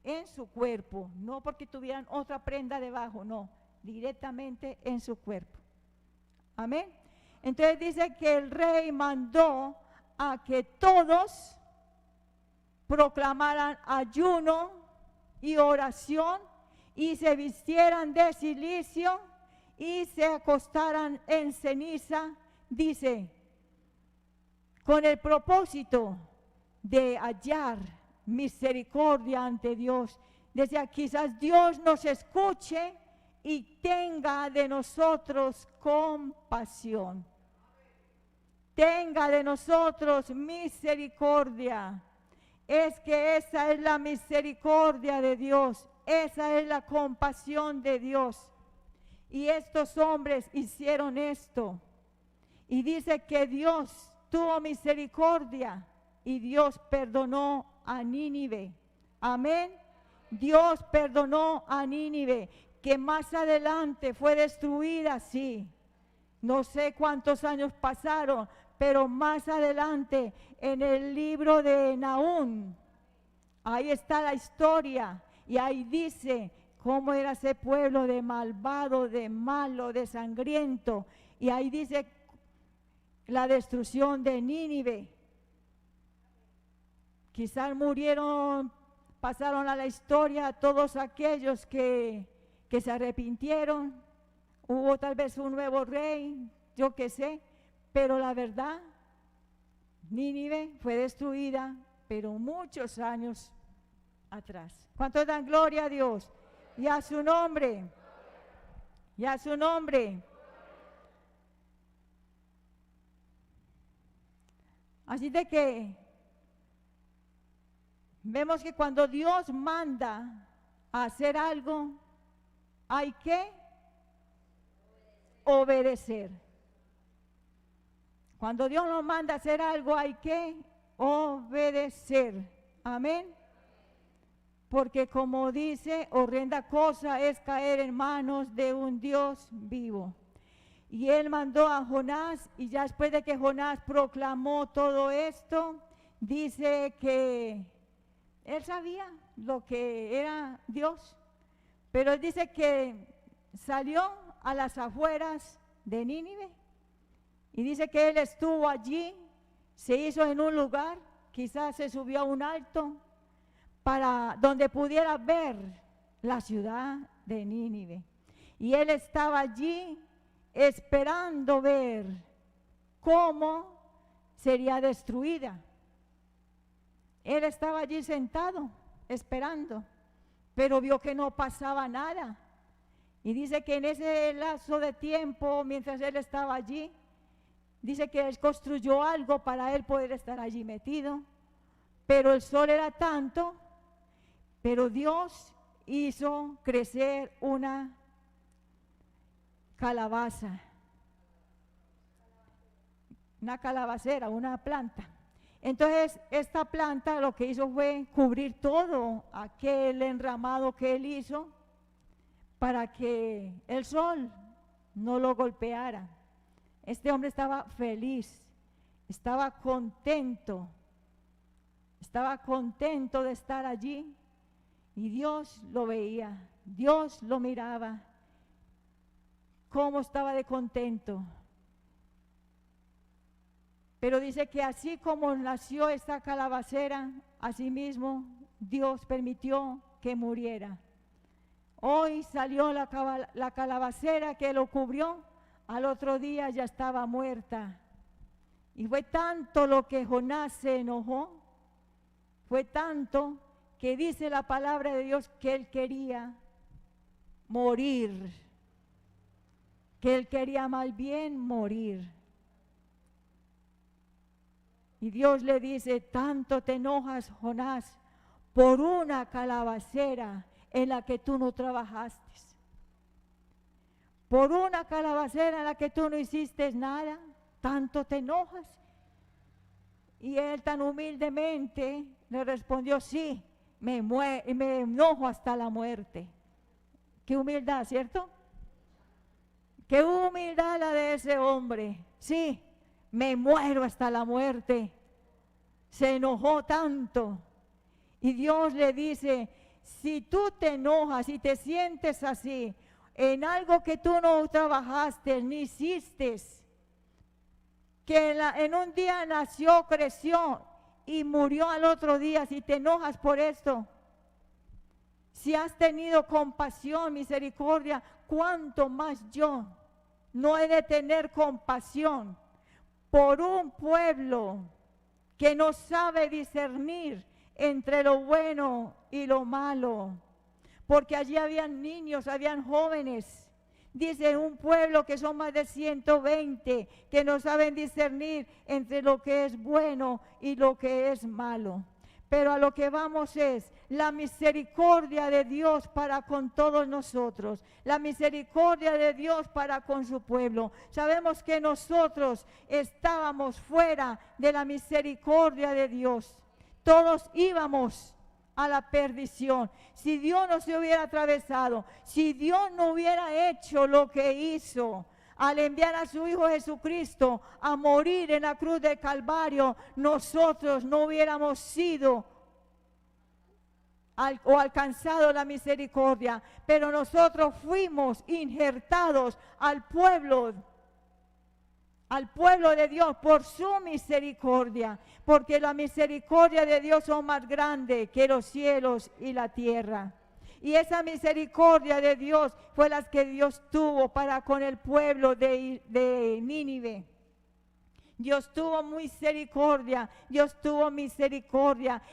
en su cuerpo, no porque tuvieran otra prenda debajo, no, directamente en su cuerpo. Amén. Entonces dice que el rey mandó a que todos proclamaran ayuno y oración y se vistieran de cilicio y se acostaran en ceniza, dice, con el propósito de hallar misericordia ante Dios. Decía, quizás Dios nos escuche y tenga de nosotros compasión. Tenga de nosotros misericordia. Es que esa es la misericordia de Dios, esa es la compasión de Dios. Y estos hombres hicieron esto. Y dice que Dios tuvo misericordia y Dios perdonó a Nínive. Amén. Dios perdonó a Nínive, que más adelante fue destruida, sí. No sé cuántos años pasaron, pero más adelante en el libro de Nahum, ahí está la historia y ahí dice cómo era ese pueblo de malvado, de malo, de sangriento, y ahí dice la destrucción de Nínive. Quizás pasaron a la historia todos aquellos que se arrepintieron. Hubo tal vez un nuevo rey, yo qué sé, pero la verdad, Nínive fue destruida, pero muchos años atrás. ¿Cuántos dan gloria a Dios? Y a su nombre, y a su nombre. Así de que vemos que cuando Dios manda a hacer algo, hay que obedecer. Cuando Dios nos manda a hacer algo, hay que obedecer. Amén. Porque como dice, horrenda cosa es caer en manos de un Dios vivo. Y él mandó a Jonás, y ya después de que Jonás proclamó todo esto, dice que él sabía lo que era Dios, pero él dice que salió a las afueras de Nínive y dice que él estuvo allí, se hizo en un lugar, quizás se subió a un alto para donde pudiera ver la ciudad de Nínive, y él estaba allí esperando ver cómo sería destruida. Él estaba allí sentado, esperando, pero vio que no pasaba nada. Y dice que en ese lapso de tiempo, mientras él estaba allí, dice que él construyó algo para él poder estar allí metido, pero el sol era tanto, pero Dios hizo crecer una calabaza, una calabacera, una planta. Entonces esta planta lo que hizo fue cubrir todo aquel enramado que él hizo para que el sol no lo golpeara. Este hombre estaba feliz, estaba contento de estar allí, y Dios lo veía, Dios lo miraba, cómo estaba de contento. Pero dice que así como nació esta calabacera, así mismo Dios permitió que muriera. Hoy salió la calabacera que lo cubrió, al otro día ya estaba muerta. Y fue tanto lo que Jonás se enojó, fue tanto que dice la palabra de Dios que él quería morir, que él quería más bien morir. Y Dios le dice, tanto te enojas, Jonás, por una calabacera en la que tú no trabajaste, por una calabacera en la que tú no hiciste nada, tanto te enojas. Y él tan humildemente le respondió, sí, me enojo hasta la muerte. Qué humildad, ¿cierto? Qué humildad la de ese hombre. Sí, me muero hasta la muerte. Se enojó tanto. Y Dios le dice, si tú te enojas y te sientes así, en algo que tú no trabajaste ni hiciste, que en un día nació, creció y murió al otro día, si te enojas por esto, si has tenido compasión, misericordia, ¿cuánto más yo no he de tener compasión por un pueblo que no sabe discernir entre lo bueno y lo malo? Porque allí habían niños, habían jóvenes. Dice un pueblo que son más de 120 que no saben discernir entre lo que es bueno y lo que es malo. Pero a lo que vamos es la misericordia de Dios para con todos nosotros, la misericordia de Dios para con su pueblo. Sabemos que nosotros estábamos fuera de la misericordia de Dios. Todos íbamos a la perdición. Si Dios no se hubiera atravesado, si Dios no hubiera hecho lo que hizo al enviar a su Hijo Jesucristo a morir en la cruz del Calvario, nosotros no hubiéramos sido o alcanzado la misericordia, pero nosotros fuimos injertados al pueblo de Dios por su misericordia, porque la misericordia de Dios es más grande que los cielos y la tierra. Y esa misericordia de Dios fue la que Dios tuvo para con el pueblo de Nínive. Dios tuvo misericordia,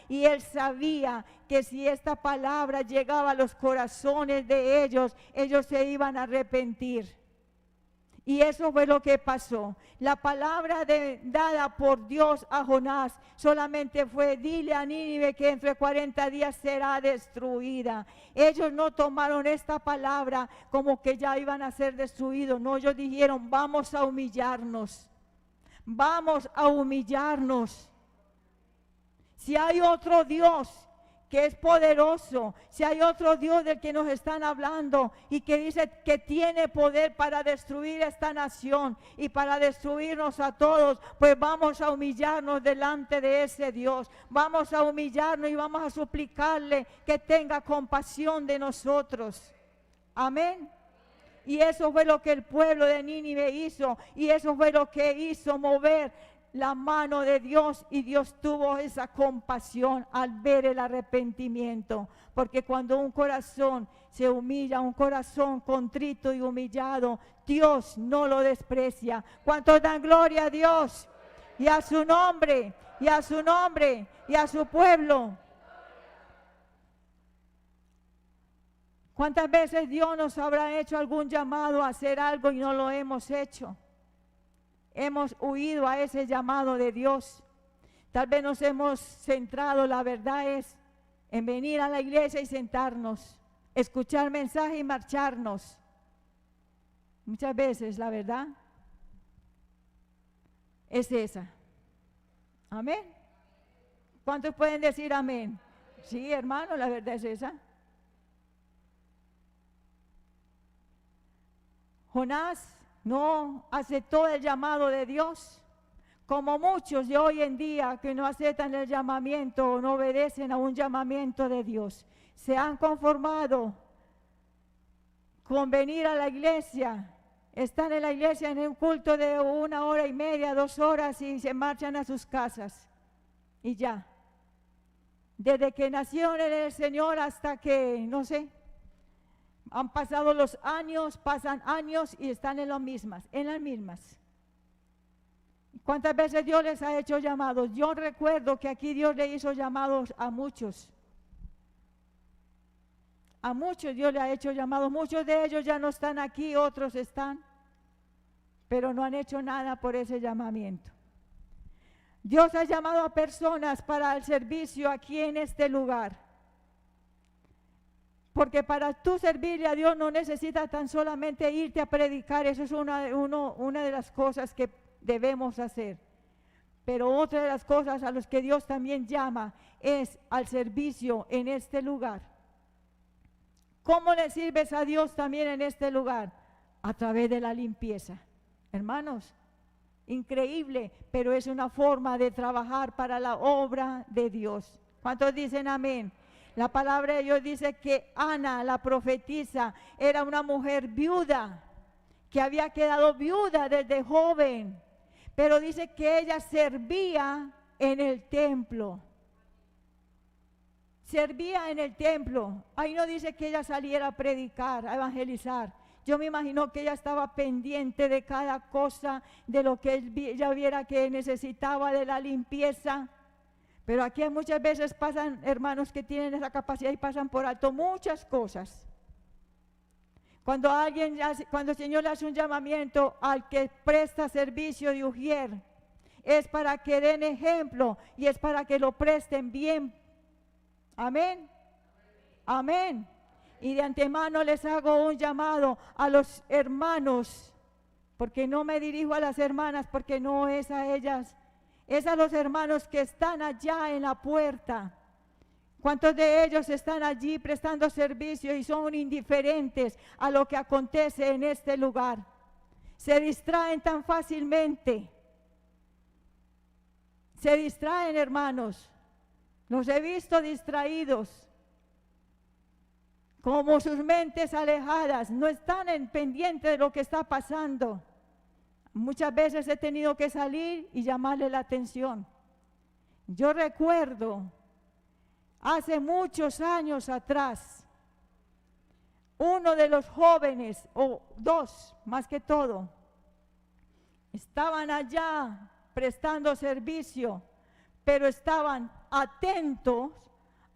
y Él sabía que si esta palabra llegaba a los corazones de ellos, ellos se iban a arrepentir. Y eso fue lo que pasó. La palabra dada por Dios a Jonás solamente fue: dile a Nínive que entre 40 días será destruida. Ellos no tomaron esta palabra como que ya iban a ser destruidos. No, ellos dijeron: vamos a humillarnos. Vamos a humillarnos. Si hay otro Dios que es poderoso, si hay otro Dios del que nos están hablando y que dice que tiene poder para destruir esta nación y para destruirnos a todos, pues vamos a humillarnos delante de ese Dios. Vamos a humillarnos y vamos a suplicarle que tenga compasión de nosotros. Amén. Y eso fue lo que el pueblo de Nínive hizo, y eso fue lo que hizo mover la mano de Dios, y Dios tuvo esa compasión al ver el arrepentimiento, porque cuando un corazón se humilla, un corazón contrito y humillado, Dios no lo desprecia. ¿Cuántos dan gloria a Dios y a su nombre, y a su nombre, y a su pueblo? ¿Cuántas veces Dios nos habrá hecho algún llamado a hacer algo y no lo hemos hecho? Hemos huido a ese llamado de Dios. Tal vez nos hemos centrado, la verdad es, en venir a la iglesia y sentarnos, escuchar mensaje y marcharnos. Muchas veces la verdad es esa. Amén. ¿Cuántos pueden decir amén? Sí, hermano, la verdad es esa. Jonás no aceptó el llamado de Dios, como muchos de hoy en día que no aceptan el llamamiento o no obedecen a un llamamiento de Dios. Se han conformado con venir a la iglesia, están en la iglesia en un culto de 1 hora y media, 2 horas y se marchan a sus casas y ya. Desde que nacieron en el Señor hasta que, no sé, han pasado los años, pasan años y están en las mismas. ¿Cuántas veces Dios les ha hecho llamados? Yo recuerdo que aquí Dios le hizo llamados a muchos. A muchos Dios le ha hecho llamados. Muchos de ellos ya no están aquí, otros están, pero no han hecho nada por ese llamamiento. Dios ha llamado a personas para el servicio aquí en este lugar. Porque para tú servirle a Dios no necesitas tan solamente irte a predicar, eso es una de las cosas que debemos hacer. Pero otra de las cosas a las que Dios también llama es al servicio en este lugar. ¿Cómo le sirves a Dios también en este lugar? A través de la limpieza. Hermanos, increíble, pero es una forma de trabajar para la obra de Dios. ¿Cuántos dicen amén? La palabra de Dios dice que Ana, la profetisa, era una mujer viuda, que había quedado viuda desde joven, pero dice que ella servía en el templo. Servía en el templo. Ahí no dice que ella saliera a predicar, a evangelizar. Yo me imagino que ella estaba pendiente de cada cosa, de lo que ella viera que necesitaba, de la limpieza. Pero aquí muchas veces pasan hermanos que tienen esa capacidad y pasan por alto muchas cosas. Cuando el Señor le hace un llamamiento al que presta servicio de ujier, es para que den ejemplo y es para que lo presten bien. Amén. Amén. Y de antemano les hago un llamado a los hermanos, porque no me dirijo a las hermanas, porque no es a ellas, es a los hermanos que están allá en la puerta. ¿Cuántos de ellos están allí prestando servicio y son indiferentes a lo que acontece en este lugar? Se distraen tan fácilmente. Se distraen, hermanos. Los he visto distraídos, como sus mentes alejadas, no están pendientes de lo que está pasando. Muchas veces he tenido que salir y llamarle la atención. Yo recuerdo, hace muchos años atrás, uno de los jóvenes, o dos más que todo, estaban allá prestando servicio, pero estaban atentos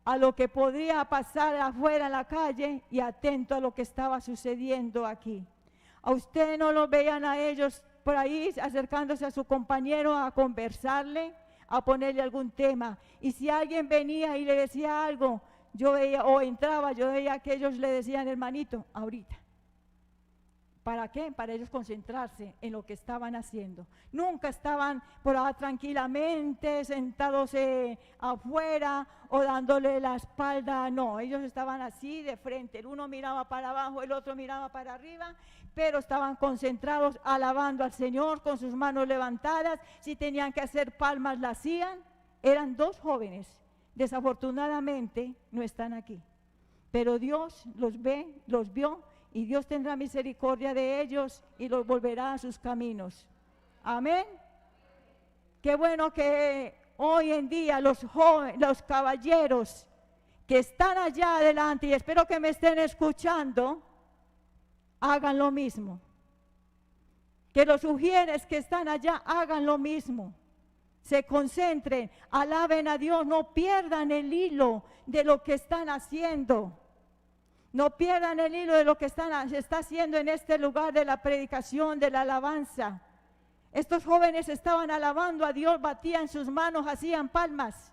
a lo que podría pasar afuera en la calle y atentos a lo que estaba sucediendo aquí. A ustedes no los veían a ellos por ahí acercándose a su compañero a conversarle, a ponerle algún tema. Y si alguien venía y le decía algo, yo veía, o entraba, yo veía que ellos le decían, hermanito, ahorita. ¿Para qué? Para ellos concentrarse en lo que estaban haciendo. Nunca estaban por ahí tranquilamente sentados afuera o dándole la espalda. No, ellos estaban así de frente. El uno miraba para abajo, el otro miraba para arriba, pero estaban concentrados alabando al Señor con sus manos levantadas. Si tenían que hacer palmas, la hacían. Eran dos jóvenes. Desafortunadamente no están aquí. Pero Dios los ve, los vio. Y Dios tendrá misericordia de ellos y los volverá a sus caminos. Amén. Qué bueno que hoy en día los jóvenes, los caballeros que están allá adelante, y espero que me estén escuchando, hagan lo mismo. Que los ujieres que están allá hagan lo mismo. Se concentren, alaben a Dios, no pierdan el hilo de lo que están haciendo. No pierdan el hilo de lo que se está haciendo en este lugar de la predicación, de la alabanza. Estos jóvenes estaban alabando a Dios, batían sus manos, hacían palmas,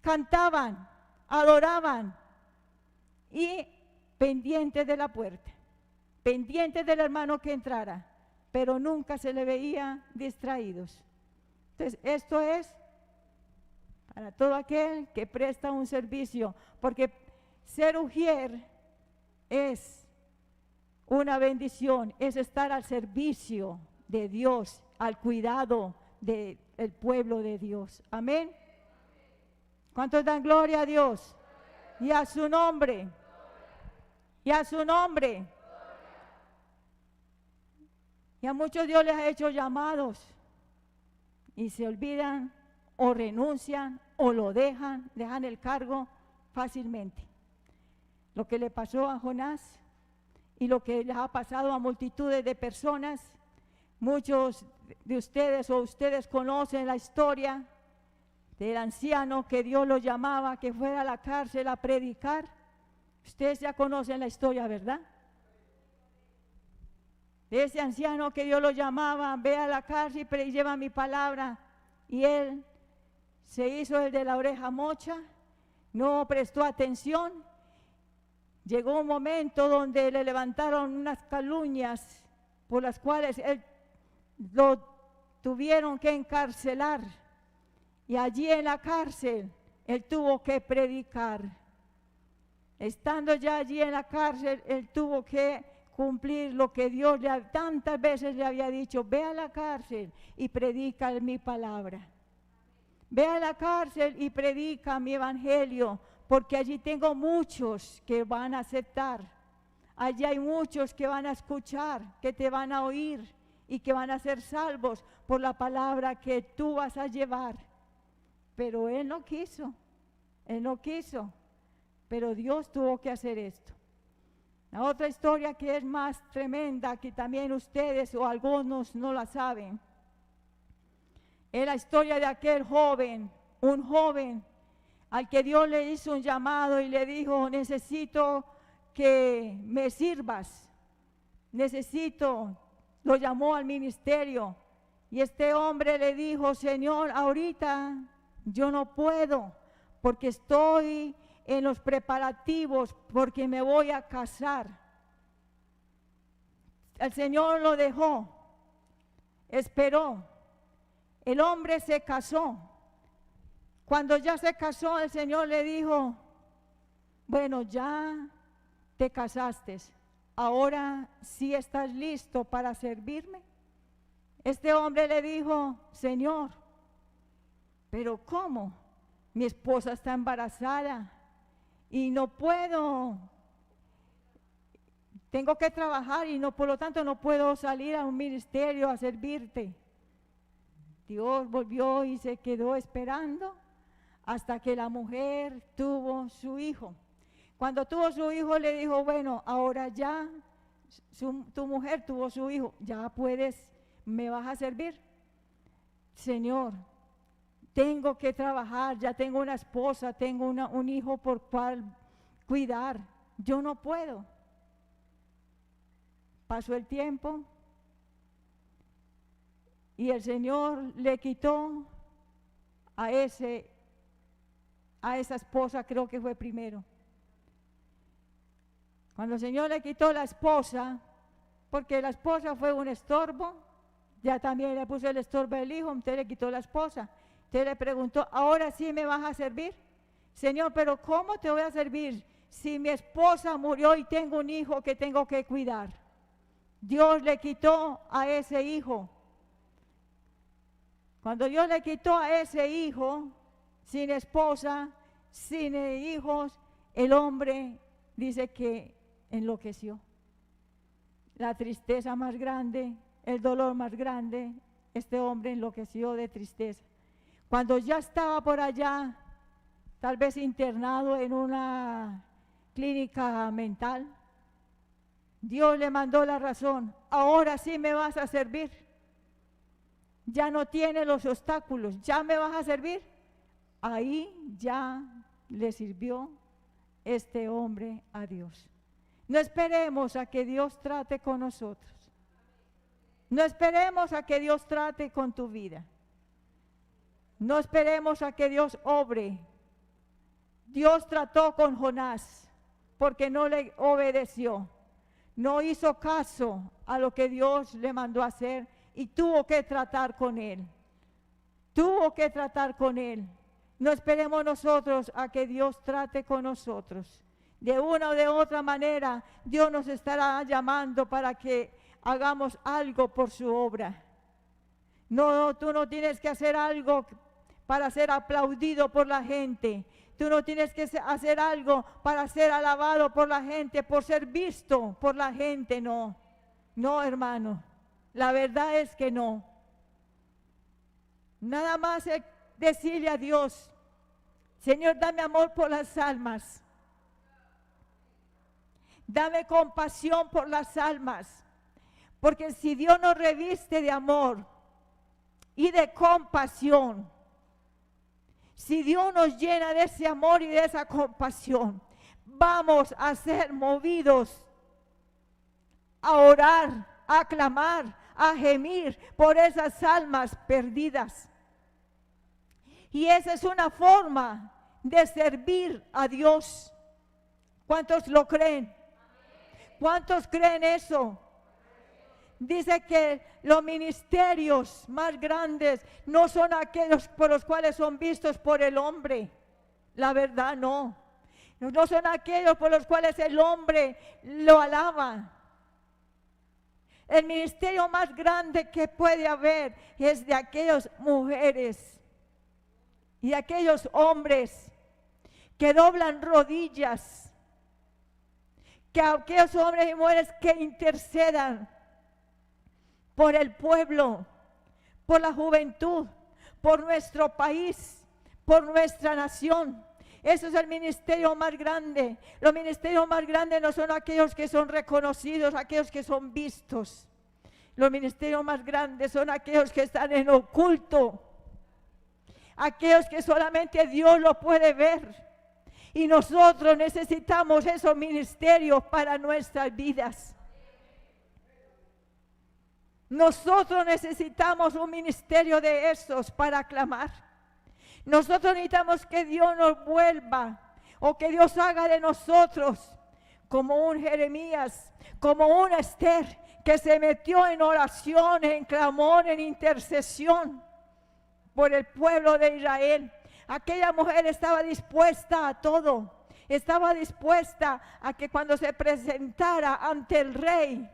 cantaban, adoraban y pendientes de la puerta, pendientes del hermano que entrara, pero nunca se le veía distraídos. Entonces, esto es para todo aquel que presta un servicio, porque ser ujier es una bendición, es estar al servicio de Dios, al cuidado del pueblo de Dios. Amén. ¿Cuántos dan gloria a Dios? Y a su nombre. Y a su nombre. Y a muchos Dios les ha hecho llamados y se olvidan o renuncian o lo dejan el cargo fácilmente. Lo que le pasó a Jonás y lo que les ha pasado a multitudes de personas, muchos de ustedes o ustedes conocen la historia del anciano que Dios lo llamaba que fuera a la cárcel a predicar. Ustedes ya conocen la historia, ¿verdad? De ese anciano que Dios lo llamaba, ve a la cárcel y lleva mi palabra, y él se hizo el de la oreja mocha, no prestó atención. Llegó un momento donde le levantaron unas calumnias por las cuales él lo tuvieron que encarcelar, y allí en la cárcel él tuvo que predicar. Estando ya allí en la cárcel, él tuvo que cumplir lo que Dios tantas veces le había dicho: ve a la cárcel y predica mi palabra. Ve a la cárcel y predica mi evangelio, porque allí tengo muchos que van a aceptar. Allí hay muchos que van a escuchar, que te van a oír y que van a ser salvos por la palabra que tú vas a llevar. Pero él no quiso, pero Dios tuvo que hacer esto. La otra historia que es más tremenda, que también ustedes o algunos no la saben, es la historia de aquel joven, un joven al que Dios le hizo un llamado y le dijo: necesito que me sirvas, lo llamó al ministerio, y este hombre le dijo: Señor, ahorita yo no puedo porque estoy en los preparativos, porque me voy a casar. El Señor lo dejó, esperó, el hombre se casó. Cuando ya se casó, el Señor le dijo: bueno, ya te casaste, ahora sí estás listo para servirme. Este hombre le dijo: Señor, pero ¿cómo? Mi esposa está embarazada y no puedo, tengo que trabajar y no, por lo tanto no puedo salir a un ministerio a servirte. Dios volvió y se quedó esperando hasta que la mujer tuvo su hijo. Cuando tuvo su hijo le dijo: bueno, ahora ya tu mujer tuvo su hijo, ya puedes, me vas a servir. Señor, tengo que trabajar, ya tengo una esposa, tengo un hijo por cual cuidar, yo no puedo. Pasó el tiempo y el Señor le quitó a esa esposa, creo que fue primero. Cuando el Señor le quitó la esposa, porque la esposa fue un estorbo, ya también le puso el estorbo al hijo, entonces le quitó la esposa. Entonces le preguntó: ¿ahora sí me vas a servir? Señor, pero ¿cómo te voy a servir si mi esposa murió y tengo un hijo que tengo que cuidar? Dios le quitó a ese hijo. Cuando Dios le quitó a ese hijo, sin esposa, sin hijos, el hombre dice que enloqueció. La tristeza más grande, el dolor más grande, este hombre enloqueció de tristeza. Cuando ya estaba por allá, tal vez internado en una clínica mental, Dios le mandó la razón: ahora sí me vas a servir. Ya no tiene los obstáculos, ya me vas a servir. Ahí ya le sirvió este hombre a Dios. No esperemos a que Dios trate con nosotros. No esperemos a que Dios trate con tu vida. No esperemos a que Dios obre. Dios trató con Jonás porque no le obedeció. No hizo caso a lo que Dios le mandó a hacer y tuvo que tratar con él. Tuvo que tratar con él. No esperemos nosotros a que Dios trate con nosotros. De una o de otra manera, Dios nos estará llamando para que hagamos algo por su obra. No, tú no tienes que hacer algo para ser aplaudido por la gente. Tú no tienes que hacer algo para ser alabado por la gente, por ser visto por la gente, no. No, hermano, la verdad es que no. Nada más es decirle a Dios, Señor, dame amor por las almas. Dame compasión por las almas. Porque si Dios nos reviste de amor y de compasión, si Dios nos llena de ese amor y de esa compasión, vamos a ser movidos a orar, a clamar, a gemir por esas almas perdidas. Y esa es una forma de servir a Dios. ¿Cuántos lo creen? ¿Cuántos creen eso? Dice que los ministerios más grandes no son aquellos por los cuales son vistos por el hombre. La verdad no. No son aquellos por los cuales el hombre lo alaba. El ministerio más grande que puede haber es de aquellas mujeres y aquellos hombres que doblan rodillas, que aquellos hombres y mujeres que intercedan por el pueblo, por la juventud, por nuestro país, por nuestra nación. Eso es el ministerio más grande. Los ministerios más grandes no son aquellos que son reconocidos, aquellos que son vistos. Los ministerios más grandes son aquellos que están en oculto, aquellos que solamente Dios lo puede ver. Y nosotros necesitamos esos ministerios para nuestras vidas. Nosotros necesitamos un ministerio de esos para clamar. Nosotros necesitamos que Dios nos vuelva o que Dios haga de nosotros como un Jeremías, como una Esther que se metió en oración, en clamor, en intercesión por el pueblo de Israel. Aquella mujer estaba dispuesta a todo. Estaba dispuesta a que cuando se presentara ante el rey,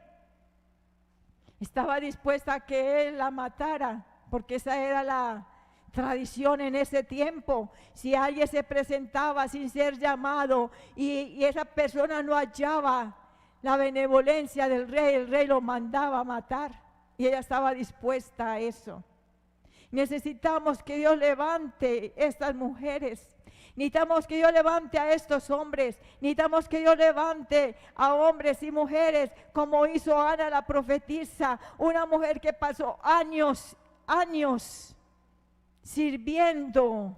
estaba dispuesta a que él la matara, porque esa era la tradición en ese tiempo. Si alguien se presentaba sin ser llamado y esa persona no hallaba la benevolencia del rey, el rey lo mandaba a matar. Y ella estaba dispuesta a eso. Necesitamos que Dios levante estas mujeres. Necesitamos que Dios levante a estos hombres. Necesitamos que Dios levante a hombres y mujeres como hizo Ana la profetisa. Una mujer que pasó años sirviendo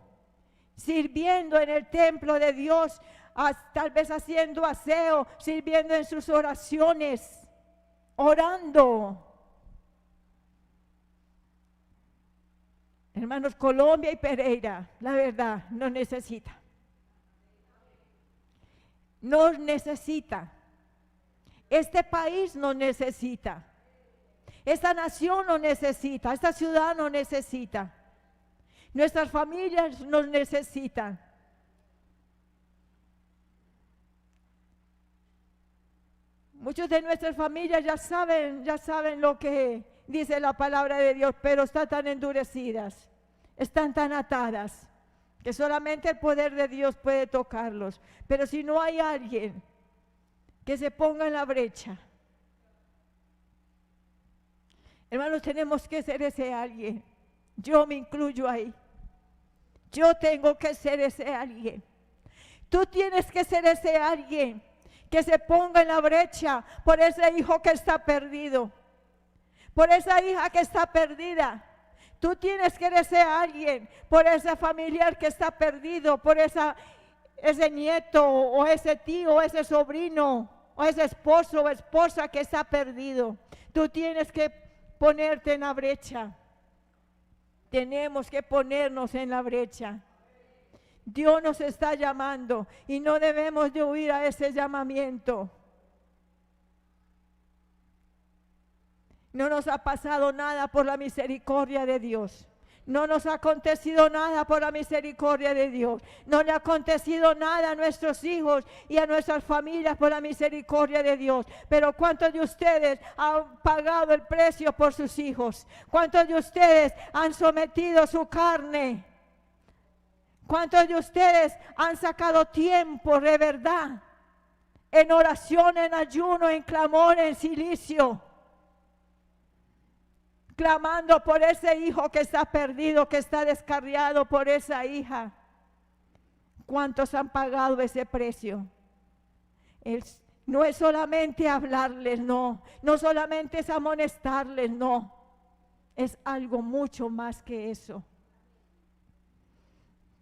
en el templo de Dios, tal vez haciendo aseo, sirviendo en sus oraciones, orando. Hermanos, Colombia y Pereira, la verdad, nos necesita. Nos necesita. Este país nos necesita. Esta nación nos necesita. Esta ciudad nos necesita. Nuestras familias nos necesitan. Muchos de nuestras familias ya saben lo que dice la palabra de Dios, pero están tan endurecidas, están tan atadas, que solamente el poder de Dios puede tocarlos. Pero si no hay alguien que se ponga en la brecha, hermanos, tenemos que ser ese alguien. Yo me incluyo ahí. Yo tengo que ser ese alguien. Tú tienes que ser ese alguien que se ponga en la brecha por ese hijo que está perdido, por esa hija que está perdida. Tú tienes que ser ese alguien por ese familiar que está perdido, por ese nieto o ese tío o ese sobrino o ese esposo o esposa que está perdido. Tú tienes que ponerte en la brecha. Tenemos que ponernos en la brecha. Dios nos está llamando y no debemos de huir a ese llamamiento. No nos ha pasado nada por la misericordia de Dios. No nos ha acontecido nada por la misericordia de Dios. No le ha acontecido nada a nuestros hijos y a nuestras familias por la misericordia de Dios. Pero ¿cuántos de ustedes han pagado el precio por sus hijos? ¿Cuántos de ustedes han sometido su carne? ¿Cuántos de ustedes han sacado tiempo de verdad? En oración, en ayuno, en clamor, en silicio, clamando por ese hijo que está perdido, que está descarriado, por esa hija. ¿Cuántos han pagado ese precio? No es solamente hablarles, no solamente es amonestarles, no, es algo mucho más que eso.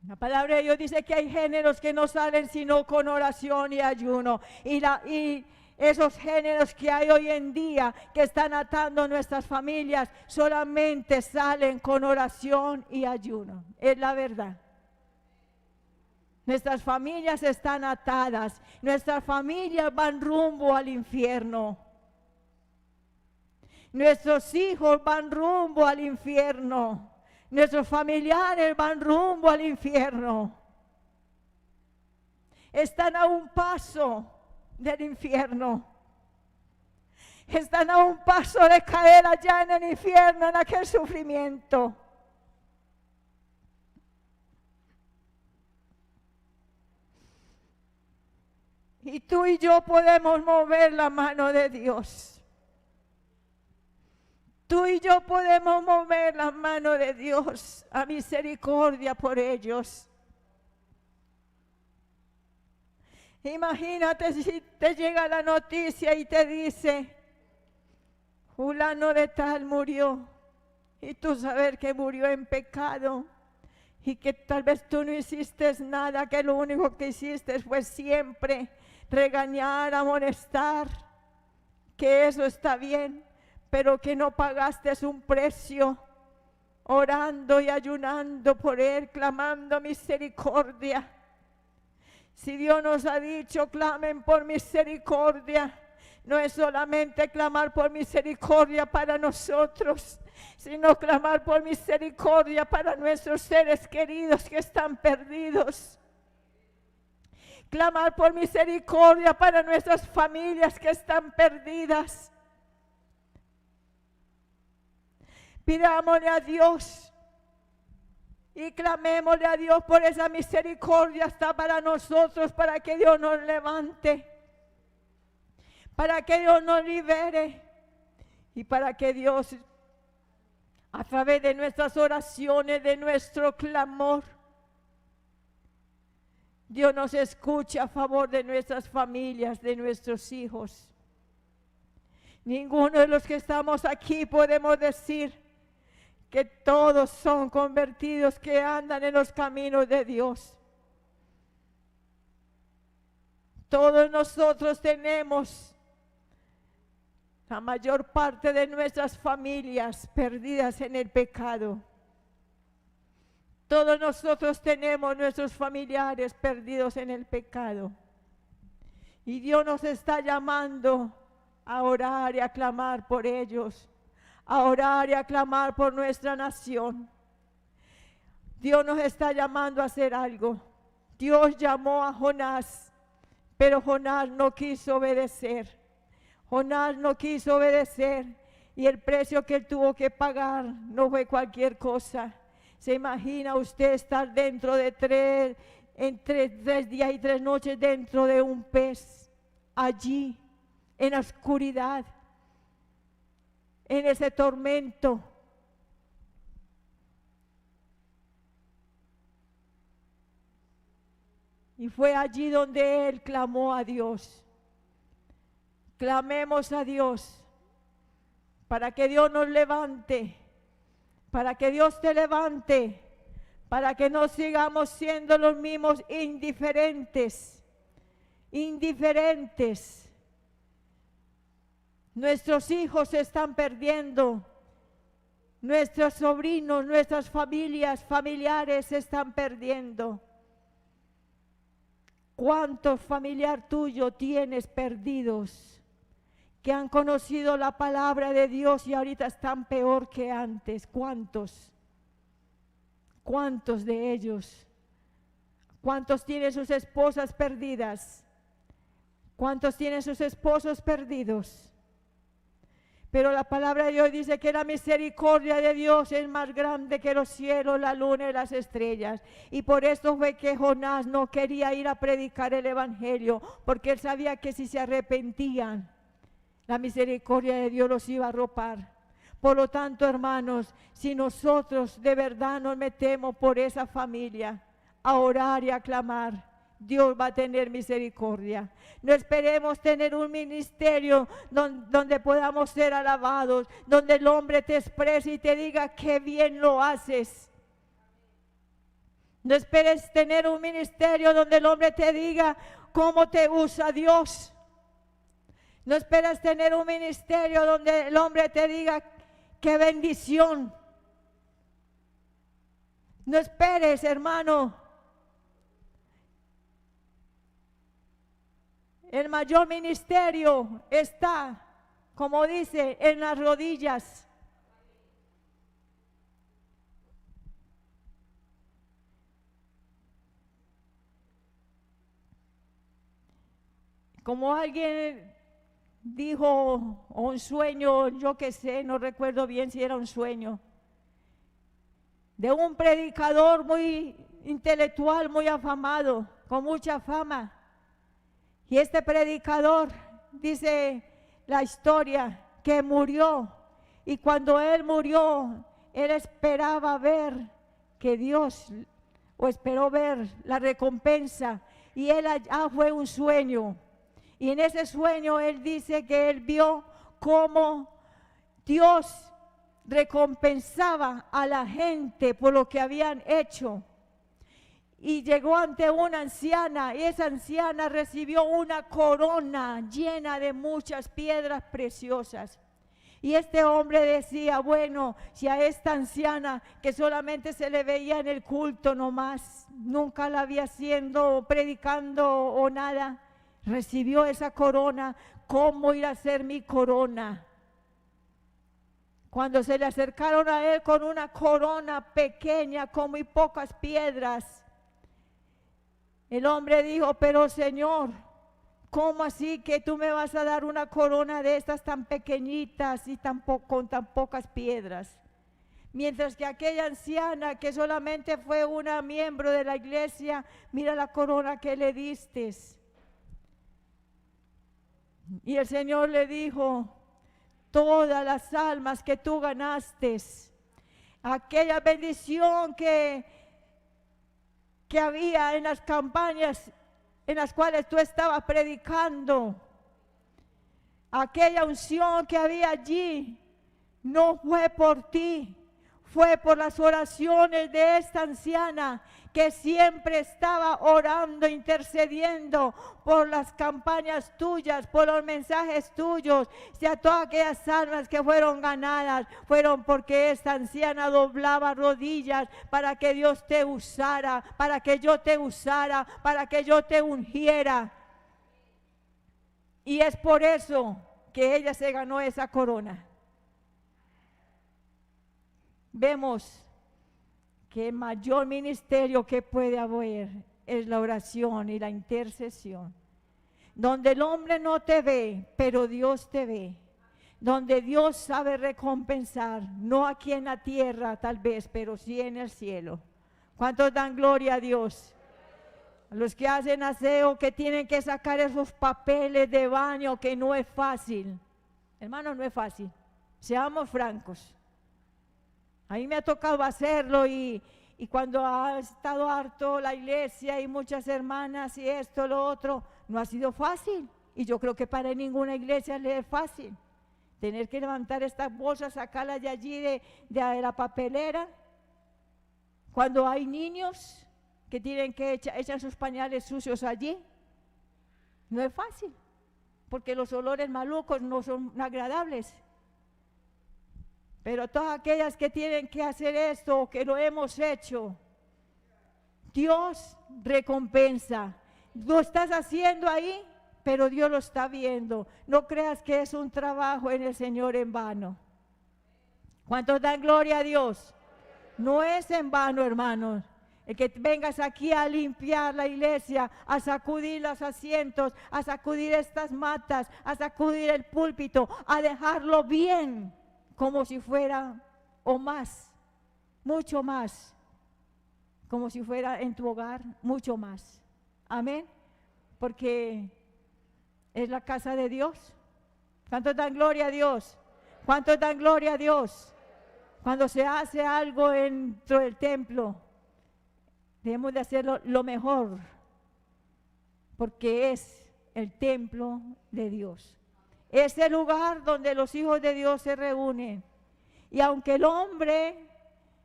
La palabra de Dios dice que hay géneros que no salen sino con oración y ayuno, y esos géneros que hay hoy en día que están atando nuestras familias solamente salen con oración y ayuno. Es la verdad. Nuestras familias están atadas. Nuestras familias van rumbo al infierno. Nuestros hijos van rumbo al infierno. Nuestros familiares van rumbo al infierno. Están a un paso del infierno. Están a un paso de caer allá en el infierno, en aquel sufrimiento. Y tú y yo podemos mover la mano de Dios. Tú y yo podemos mover la mano de Dios a misericordia por ellos. Imagínate si te llega la noticia y te dice, fulano de tal murió, y tú saber que murió en pecado, y que tal vez tú no hiciste nada, que lo único que hiciste fue siempre regañar, amonestar, que eso está bien, pero que no pagaste un precio, orando y ayunando por él, clamando misericordia. Si Dios nos ha dicho, clamen por misericordia, no es solamente clamar por misericordia para nosotros, sino clamar por misericordia para nuestros seres queridos que están perdidos. Clamar por misericordia para nuestras familias que están perdidas. Pidámosle a Dios y clamémosle a Dios por esa misericordia hasta para nosotros, para que Dios nos levante, para que Dios nos libere y para que Dios, a través de nuestras oraciones, de nuestro clamor, Dios nos escuche a favor de nuestras familias, de nuestros hijos. Ninguno de los que estamos aquí podemos decir que todos son convertidos, que andan en los caminos de Dios. Todos nosotros tenemos la mayor parte de nuestras familias perdidas en el pecado. Todos nosotros tenemos nuestros familiares perdidos en el pecado. Y Dios nos está llamando a orar y a clamar por ellos, a orar y a clamar por nuestra nación. Dios nos está llamando a hacer algo. Dios llamó a Jonás, pero Jonás no quiso obedecer. Jonás no quiso obedecer, y el precio que él tuvo que pagar no fue cualquier cosa. ¿Se imagina usted estar dentro de entre 3 días y 3 noches dentro de un pez, allí, en la oscuridad, en ese tormento? Y fue allí donde él clamó a Dios. Clamemos a Dios para que Dios nos levante, para que Dios te levante, para que no sigamos siendo los mismos indiferentes. Nuestros hijos se están perdiendo, nuestros sobrinos, nuestras familiares se están perdiendo. ¿Cuántos familiares tuyos tienes perdidos, que han conocido la palabra de Dios y ahorita están peor que antes? ¿Cuántos? ¿Cuántos de ellos? ¿Cuántos tienen sus esposas perdidas? ¿Cuántos tienen sus esposos perdidos? Pero la palabra de Dios dice que la misericordia de Dios es más grande que los cielos, la luna y las estrellas. Y por eso fue que Jonás no quería ir a predicar el evangelio, porque él sabía que si se arrepentían, la misericordia de Dios los iba a arropar. Por lo tanto, hermanos, si nosotros de verdad nos metemos por esa familia a orar y a clamar, Dios va a tener misericordia. No esperemos tener un ministerio donde podamos ser alabados, donde el hombre te exprese y te diga qué bien lo haces. No esperes tener un ministerio donde el hombre te diga cómo te usa Dios. No esperes tener un ministerio donde el hombre te diga qué bendición. No esperes, hermano. El mayor ministerio está, como dice, en las rodillas. Como alguien dijo, o un sueño, yo qué sé, no recuerdo bien si era un sueño, de un predicador muy intelectual, muy afamado, con mucha fama. Y este predicador, dice la historia, que murió. Y cuando él murió, él esperaba ver que Dios, o esperó ver la recompensa. Y él allá fue un sueño. Y en ese sueño él dice que él vio cómo Dios recompensaba a la gente por lo que habían hecho. Y llegó ante una anciana, y esa anciana recibió una corona llena de muchas piedras preciosas. Y este hombre decía, bueno, si a esta anciana que solamente se le veía en el culto nomás, nunca la había haciendo, predicando o nada, recibió esa corona, ¿cómo ir a ser mi corona? Cuando se le acercaron a él con una corona pequeña, con muy pocas piedras, el hombre dijo, pero Señor, ¿cómo así que tú me vas a dar una corona de estas tan pequeñitas y con tan pocas piedras? Mientras que aquella anciana que solamente fue una miembro de la iglesia, mira la corona que le diste. Y el Señor le dijo, todas las almas que tú ganaste, aquella bendición que había en las campañas en las cuales tú estabas predicando, aquella unción que había allí, no fue por ti, fue por las oraciones de esta anciana que siempre estaba orando, intercediendo por las campañas tuyas, por los mensajes tuyos. Y a todas aquellas almas que fueron ganadas, fueron porque esta anciana doblaba rodillas para que Dios te usara, para que yo te usara, para que yo te ungiera. Y es por eso que ella se ganó esa corona. Vemos que el mayor ministerio que puede haber es la oración y la intercesión, donde el hombre no te ve, pero Dios te ve, donde Dios sabe recompensar, no aquí en la tierra tal vez, pero sí en el cielo. ¿Cuántos dan gloria a Dios? A los que hacen aseo, que tienen que sacar esos papeles de baño, que no es fácil. Hermano, no es fácil, seamos francos. A mí me ha tocado hacerlo y cuando ha estado harto la iglesia y muchas hermanas y esto, lo otro, no ha sido fácil. Y yo creo que para ninguna iglesia le es fácil. Tener que levantar estas bolsas, sacarlas de allí de la papelera. Cuando hay niños que tienen que echar sus pañales sucios allí, no es fácil, porque los olores malucos no son agradables. Pero todas aquellas que tienen que hacer esto, que lo hemos hecho, Dios recompensa. Lo estás haciendo ahí, pero Dios lo está viendo. No creas que es un trabajo en el Señor en vano. ¿Cuántos dan gloria a Dios? No es en vano, hermanos, el que vengas aquí a limpiar la iglesia, a sacudir los asientos, a sacudir estas matas, a sacudir el púlpito, a dejarlo bien, como si fuera o más, mucho más, como si fuera en tu hogar, mucho más. Amén. Porque es la casa de Dios. ¿Cuántos dan gloria a Dios? ¿Cuántos dan gloria a Dios? Cuando se hace algo dentro del templo, debemos de hacerlo lo mejor, porque es el templo de Dios. Es el lugar donde los hijos de Dios se reúnen. Y aunque el hombre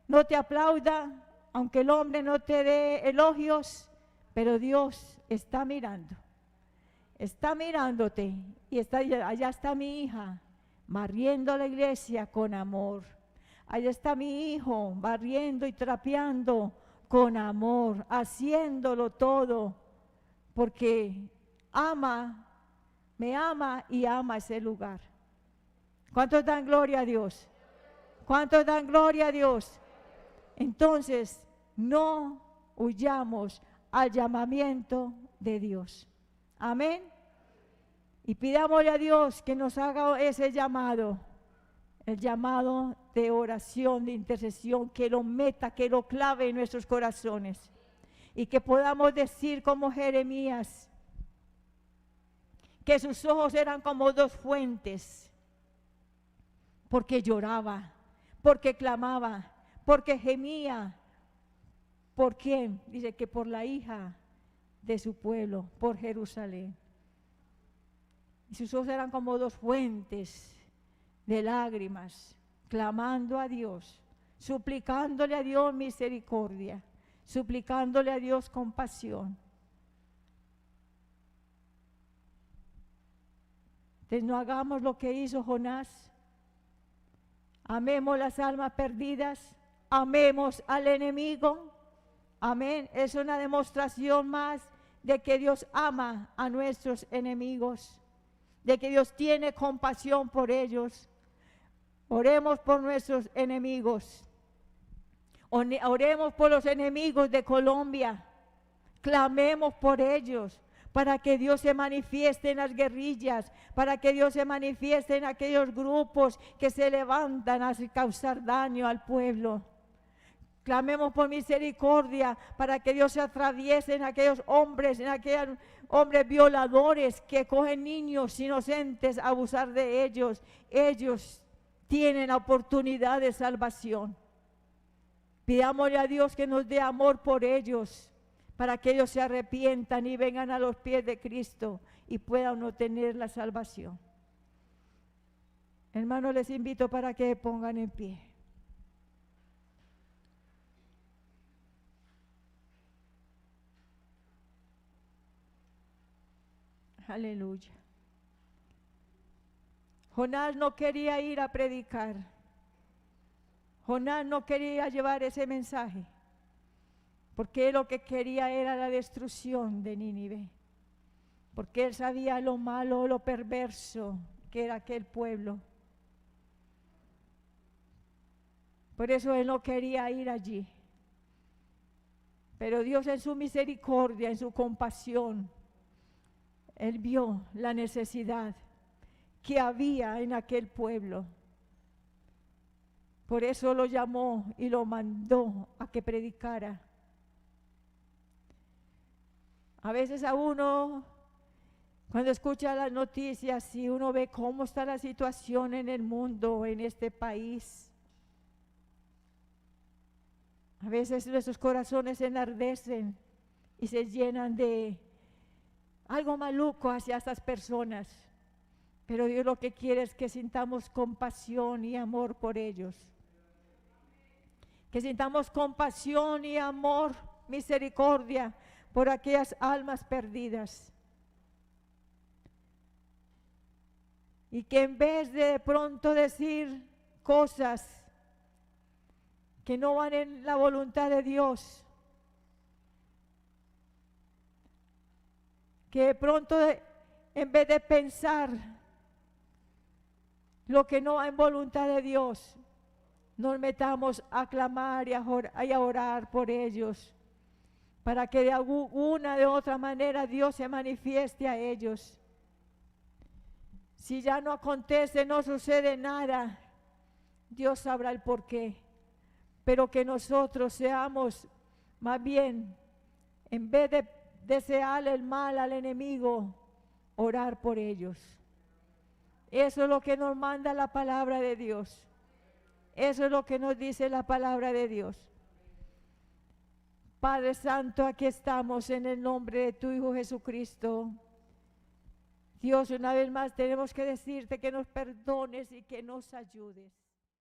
no te aplauda, aunque el hombre no te dé elogios, pero Dios está mirando. Está mirándote y allá está mi hija, barriendo la iglesia con amor. Allá está mi hijo, barriendo y trapeando con amor, haciéndolo todo, porque me ama y ama ese lugar. ¿Cuántos dan gloria a Dios? ¿Cuántos dan gloria a Dios? Entonces, no huyamos al llamamiento de Dios. Amén. Y pidámosle a Dios que nos haga ese llamado, el llamado de oración, de intercesión, que lo meta, que lo clave en nuestros corazones. Y que podamos decir como Jeremías, que sus ojos eran como dos fuentes, porque lloraba, porque clamaba, porque gemía. ¿Por quién? Dice que por la hija de su pueblo, por Jerusalén. Y sus ojos eran como dos fuentes de lágrimas, clamando a Dios, suplicándole a Dios misericordia, suplicándole a Dios compasión. Entonces no hagamos lo que hizo Jonás. Amemos las almas perdidas, amemos al enemigo. Amén. Es una demostración más de que Dios ama a nuestros enemigos, de que Dios tiene compasión por ellos. Oremos por nuestros enemigos. Oremos por los enemigos de Colombia. Clamemos por ellos, para que Dios se manifieste en las guerrillas, para que Dios se manifieste en aquellos grupos que se levantan a causar daño al pueblo. Clamemos por misericordia para que Dios se atraviese en aquellos hombres, en aquellos hombres violadores que cogen niños inocentes a abusar de ellos. Ellos tienen la oportunidad de salvación. Pidámosle a Dios que nos dé amor por ellos, para que ellos se arrepientan y vengan a los pies de Cristo y puedan obtener la salvación. Hermanos, les invito para que pongan en pie. Aleluya. Jonás no quería ir a predicar. Jonás no quería llevar ese mensaje, porque él lo que quería era la destrucción de Nínive, porque él sabía lo malo, lo perverso que era aquel pueblo. Por eso él no quería ir allí. Pero Dios, en su misericordia, en su compasión, él vio la necesidad que había en aquel pueblo. Por eso lo llamó y lo mandó a que predicara. A veces a uno, cuando escucha las noticias y uno ve cómo está la situación en el mundo, en este país, a veces nuestros corazones se enardecen y se llenan de algo maluco hacia estas personas. Pero Dios lo que quiere es que sintamos compasión y amor por ellos. Que sintamos compasión y amor, misericordia por aquellas almas perdidas. Y que en vez de pronto decir cosas que no van en la voluntad de Dios, que de pronto en vez de pensar lo que no va en voluntad de Dios, nos metamos a clamar y a orar por ellos, para que de alguna de otra manera Dios se manifieste a ellos. Si ya no acontece, no sucede nada, Dios sabrá el porqué, pero que nosotros seamos más bien, en vez de desearle el mal al enemigo, orar por ellos. Eso es lo que nos manda la palabra de Dios. Eso es lo que nos dice la palabra de Dios. Padre Santo, aquí estamos en el nombre de tu Hijo Jesucristo. Dios, una vez más tenemos que decirte que nos perdones y que nos ayudes.